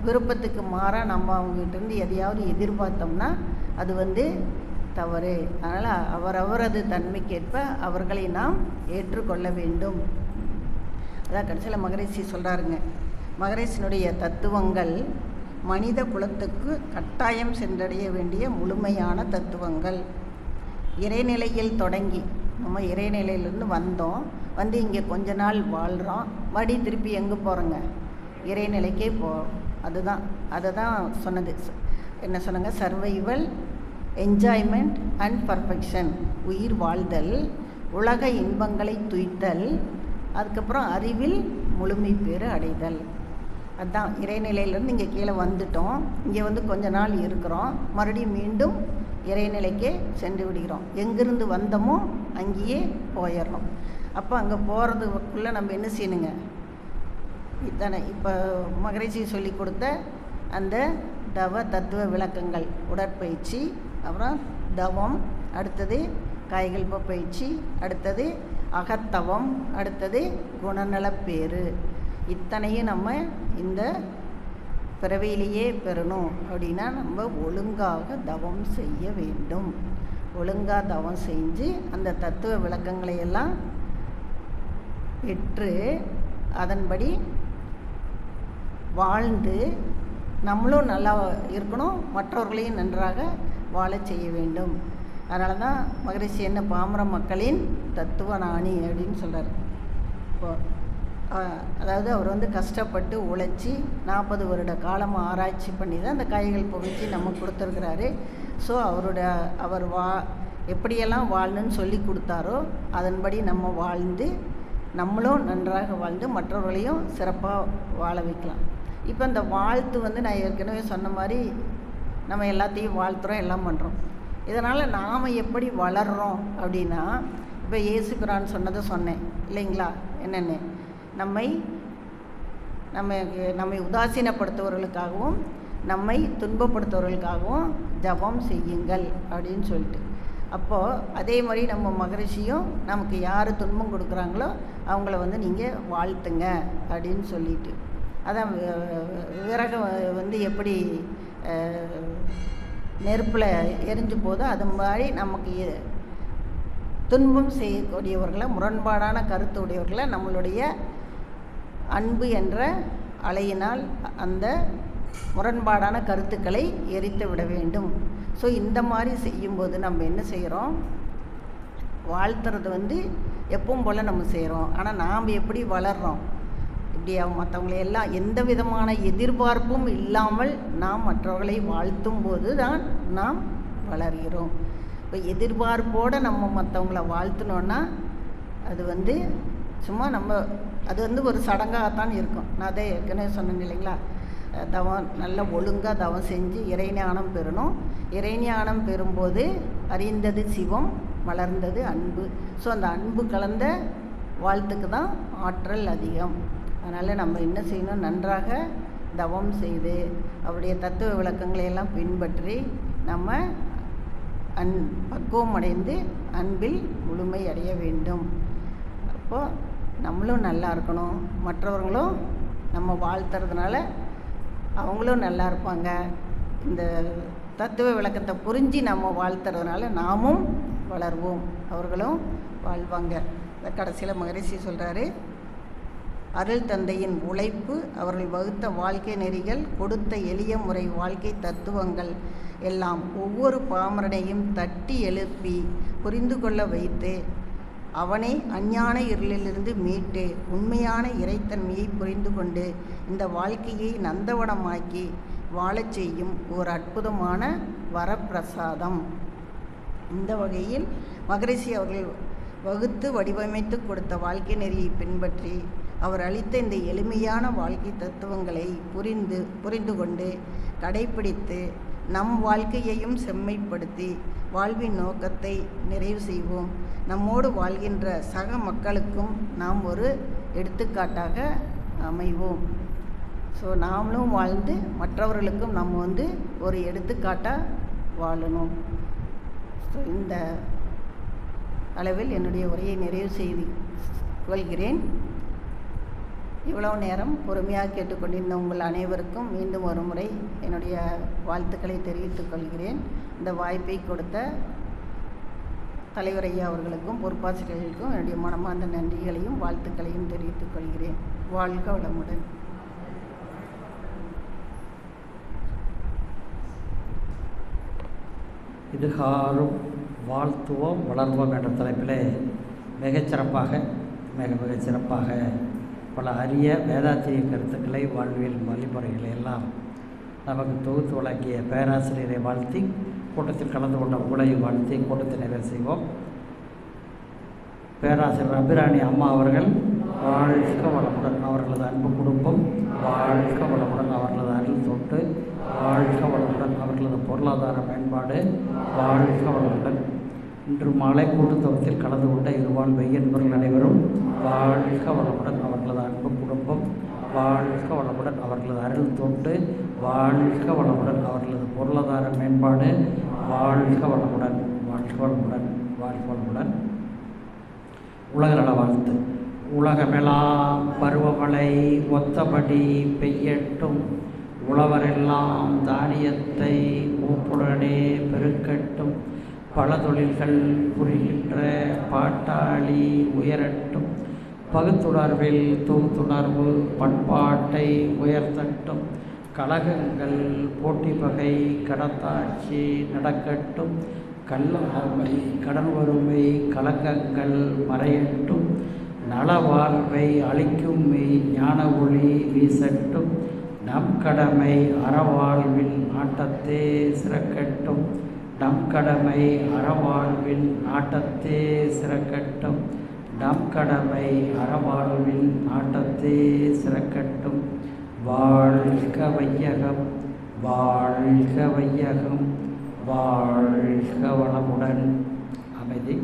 விருப்பத்துக்கு மாறாக நம்ம அவங்ககிட்டருந்து எதையாவது எதிர்பார்த்தோம்னா அது வந்து தவறு. அதனால் அவரவரது தன்மைக்கேற்ப அவர்களை நாம் ஏற்றுக்கொள்ள வேண்டும். அதான் கடைசியில் மகரிஷி சொல்கிறாருங்க, மகரிஷினுடைய தத்துவங்கள் மனித குலத்துக்கு கட்டாயம் சென்றடைய வேண்டிய முழுமையான தத்துவங்கள். இறைநிலையில் தொடங்கி நம்ம இறைநிலையிலேருந்து வந்து இங்கே கொஞ்ச நாள் வாழ்கிறோம், மறுபடியும் திருப்பி எங்கே போகிறோங்க, இறைநிலைக்கே போகிறோம். அதை தான் சொன்னது. என்ன சொன்னாங்க, சர்வைவல், என்ஜாய்மெண்ட் அண்ட் பர்ஃபெக்ஷன், உயிர் வாழ்தல், உலக இன்பங்களை துய்த்தல், அதுக்கப்புறம் அறிவில் முழுமை பேறு அடைதல். அதுதான் இறைநிலையிலேருந்து இங்கே கீழே வந்துட்டோம், இங்கே வந்து கொஞ்ச நாள் இருக்கிறோம், மறுபடியும் மீண்டும் இறைநிலைக்கே சென்று விடுகிறோம். எங்கேருந்து வந்தோமோ அங்கேயே போயிடணும். அப்போ அங்கே போகிறதுக்குள்ளே நம்ம என்ன செய்யணுங்க, இத்தனை இப்போ மகரிஷி சொல்லி கொடுத்த அந்த தவ தத்துவ விளக்கங்கள், உடற்பயிற்சி, அப்புறம் தவம், அடுத்தது காய்கல்ப பயிற்சி, அடுத்தது அகத்தவம், அடுத்தது குணநலப்பேறு, இத்தனையும் நம்ம இந்த பிறவியிலேயே பெறணும் அப்படின்னா நம்ம ஒழுங்காக தவம் செய்ய வேண்டும். ஒழுங்காக தவம் செஞ்சு அந்த தத்துவ விளக்கங்களை எல்லாம் பெற்று அதன்படி வாழ்ந்து நம்மளும் நல்லா இருக்கணும், மற்றவர்களையும் நன்றாக வாழ செய்ய வேண்டும். அதனால தான் மகரிஷி என்ன பாமர மக்களின் தத்துவ ஞானி அப்படின்னு சொல்கிறார். இப்போது அதாவது அவர் கஷ்டப்பட்டு உழைச்சி 40 வருட காலம் ஆராய்ச்சி பண்ணி தான் அந்த காய்கள் புகைச்சி நமக்கு கொடுத்துருக்கிறாரு. ஸோ அவர் எப்படியெல்லாம் வாழணும்னு சொல்லி கொடுத்தாரோ அதன்படி நம்ம வாழ்ந்து நம்மளும் நன்றாக வாழ்ந்து மற்றவர்களையும் சிறப்பாக வாழ வைக்கலாம். இப்போ இந்த வாழ்த்து நான் ஏற்கனவே சொன்ன மாதிரி நம்ம எல்லாத்தையும் வாழ்த்துறோம், எல்லாம் பண்ணுறோம். இதனால் நாம் எப்படி வளர்கிறோம் அப்படின்னா, இப்போ இயேசு பிரான் சொன்னதை சொன்னேன் இல்லைங்களா, என்னென்னு நம்மை உதாசீனப்படுத்துவர்களுக்காகவும் நம்மை துன்பப்படுத்துவர்களுக்காகவும் ஜபம் செய்யுங்கள் அப்படின்னு சொல்லிட்டு. அப்போது அதே மாதிரி நம்ம மகரிஷியும் நமக்கு யார் துன்பம் கொடுக்குறாங்களோ அவங்கள நீங்கள் வாழ்த்துங்க அப்படின்னு சொல்லிட்டு. அதான் விறகு எப்படி நெருப்பில் எரிஞ்சு போதோ அது மாதிரி நமக்கு துன்பம் செய்யக்கூடியவர்களை, முரண்பாடான கருத்து உடையவர்களை நம்மளுடைய அன்பு என்ற அலையினால் அந்த முரண்பாடான கருத்துக்களை எரித்து விட வேண்டும். ஸோ இந்த மாதிரி செய்யும்போது நம்ம என்ன செய்கிறோம், வாழ்த்துறது எப்பவும் போல் நம்ம செய்கிறோம். ஆனால் நாம் எப்படி வளர்கிறோம், இப்படியா மற்றவங்களையெல்லாம் எந்த விதமான எதிர்பார்ப்பும் இல்லாமல் நாம் மற்றவர்களை வாழ்த்தும் போது தான் நாம் வளர்கிறோம். இப்போ எதிர்பார்ப்போடு நம்ம மற்றவங்கள வாழ்த்தினோன்னா அது சும்மா அது ஒரு சடங்காகத்தான் இருக்கும். நான் அதை ஏற்கனவே சொன்னேன் இல்லைங்களா, தவம் நல்லா ஒழுங்காக தவம் செஞ்சு இறைஞானம் பெறணும். இறைஞானம் பெறும்போது அறிந்தது சிவம், மலர்ந்தது அன்பு. ஸோ அந்த அன்பு கலந்த வாழ்த்துக்கு தான் ஆற்றல் அதிகம். அதனால் நம்ம என்ன செய்யணும், நன்றாக தவம் செய்து அவருடைய தத்துவ விளக்கங்களை எல்லாம் பின்பற்றி நம்ம பக்குவம் அடைந்து அன்பில் முழுமை அடைய வேண்டும். அப்போது நம்மளும் நல்லா இருக்கணும், மற்றவர்களும் நம்ம வாழ்த்துறதுனால அவங்களும் நல்லா இருப்பாங்க. இந்த தத்துவ விளக்கத்தை புரிஞ்சு நம்ம வாழ்த்துறதுனால நாமும் வளர்வோம், அவர்களும் வாழ்வாங்க. கடைசியில் மகரிஷி சொல்கிறாரு, அருள் தந்தையின் உழைப்பு, அவர்கள் வகுத்த வாழ்க்கை நெறிகள், கொடுத்த எளிய முறை வாழ்க்கை தத்துவங்கள் எல்லாம் ஒவ்வொரு பாமரனையும் தட்டி எழுப்பி புரிந்து கொள்ள வைத்து அவனை அஞ்ஞான இருளிலிருந்து மீட்டு உண்மையான இறைத்தன்மையை புரிந்து கொண்டு இந்த வாழ்க்கையை நந்தவனமாக்கி வாழச் செய்யும் ஒரு அற்புதமான வரப்பிரசாதம். இந்த வகையில் மகரிஷி அவர்கள் வகுத்து வடிவமைத்து கொடுத்த வாழ்க்கை நெறியை பின்பற்றி அவர் அளித்த இந்த எளிமையான வாழ்க்கை தத்துவங்களை புரிந்து கொண்டு கடைப்பிடித்து நம் வாழ்க்கையையும் செம்மைப்படுத்தி வாழ்வின் நோக்கத்தை நிறைவு செய்வோம். நம்மோடு வாழ்கின்ற சக மக்களுக்கும் நாம் ஒரு எடுத்துக்காட்டாக அமைவோம். ஸோ நாமளும் வாழ்ந்து மற்றவர்களுக்கும் நம்ம ஒரு எடுத்துக்காட்டாக வாழணும். ஸோ இந்த அளவில் என்னுடைய உரையை நிறைவு செய்து கொள்கிறேன். இவ்வளவு நேரம் பொறுமையாக கேட்டுக்கொண்டிருந்த உங்கள் அனைவருக்கும் மீண்டும் ஒரு முறை என்னுடைய வாழ்த்துக்களை தெரிவித்துக் கொள்கிறேன். இந்த வாய்ப்பை கொடுத்த தலைவர் ஐயா அவர்களுக்கும் பொறுப்பாசிரியர்களுக்கும் என்னுடைய மனமார்ந்த நன்றிகளையும் வாழ்த்துக்களையும் தெரிவித்துக் கொள்கிறேன். வாழ்க வளமுடன். இதுகாரும் வாழ்த்துவோம் வளர்வோம் என்ற தலைப்பிலே மிகச்சிறப்பாக பல அரிய வேதாத்திரிய கருத்துக்களை, வாழ்வியல் வழிமுறைகளை எல்லாம் நமக்கு தொகுத்து வழங்கிய பேராசிரியரை வாழ்த்தி, கூட்டத்தில் கலந்து கொண்ட உங்களையும் வாழ்த்தி கூட்டத்தை நிறைவு செய்வோம். பேராசிரியர் அபிராணி அம்மா அவர்கள் வாழ்க வளமுடன், அவர்களது அன்பு குடும்பம் வாழ்க வளமுடன், அவர்களது அருள் தொட்டு வாழ்க வளமுடன், அவர்களது பொருளாதார மேம்பாடு வாழ்க வளமுடன். இன்று மாலை கூட்டுத்தொகுத்தில் கலந்து கொண்ட இருவாழ் மெய்யன்பர்கள் அனைவரும் வாழ்க வளமுடன், அவர்களது அன்பு குடும்பம் வாழ்க வளமுடன், அவர்களது அருள் தொண்டு வாழ்க வளமுடன், அவர்களது பொருளாதார மேம்பாடு வாழ்க வளமுடன், வாழ்க வளமுடன், வாழ்க வளமுடன். உலக நல வாழ்த்து. உலகமெல்லாம் பருவமழை ஒத்தபடி பெய்யட்டும், உழவரெல்லாம் தானியத்தை மூப்புடனே பெருக்கட்டும். பல தொழில்கள் புரிகின்ற பாட்டாளி உயரட்டும். பகுத்துணர்வில் தொகுத்துணர்வு பண்பாட்டை உயர்த்தட்டும். கழகங்கள் போட்டி பகை கடத்தாட்சி நடக்கட்டும். கள்ளமாமை கடன் வறுமை கலக்கங்கள் மறையட்டும். நல வாழ்வை அளிக்கும் மெய் ஞான ஒளி வீசட்டும். நம் கடமை அறவாழ்வில் நாட்டத்தே சிறக்கட்டும். நம் கடமை அறவாழ்வில் நாட்டத்தே சிறக்கட்டும். நம் கடமை அறவாழ்வில் நாட்டத்தே சிறக்கட்டும். வாழ்க வையகம், வாழ்க வையகம், வாழ்க வளமுடன். அமைதி.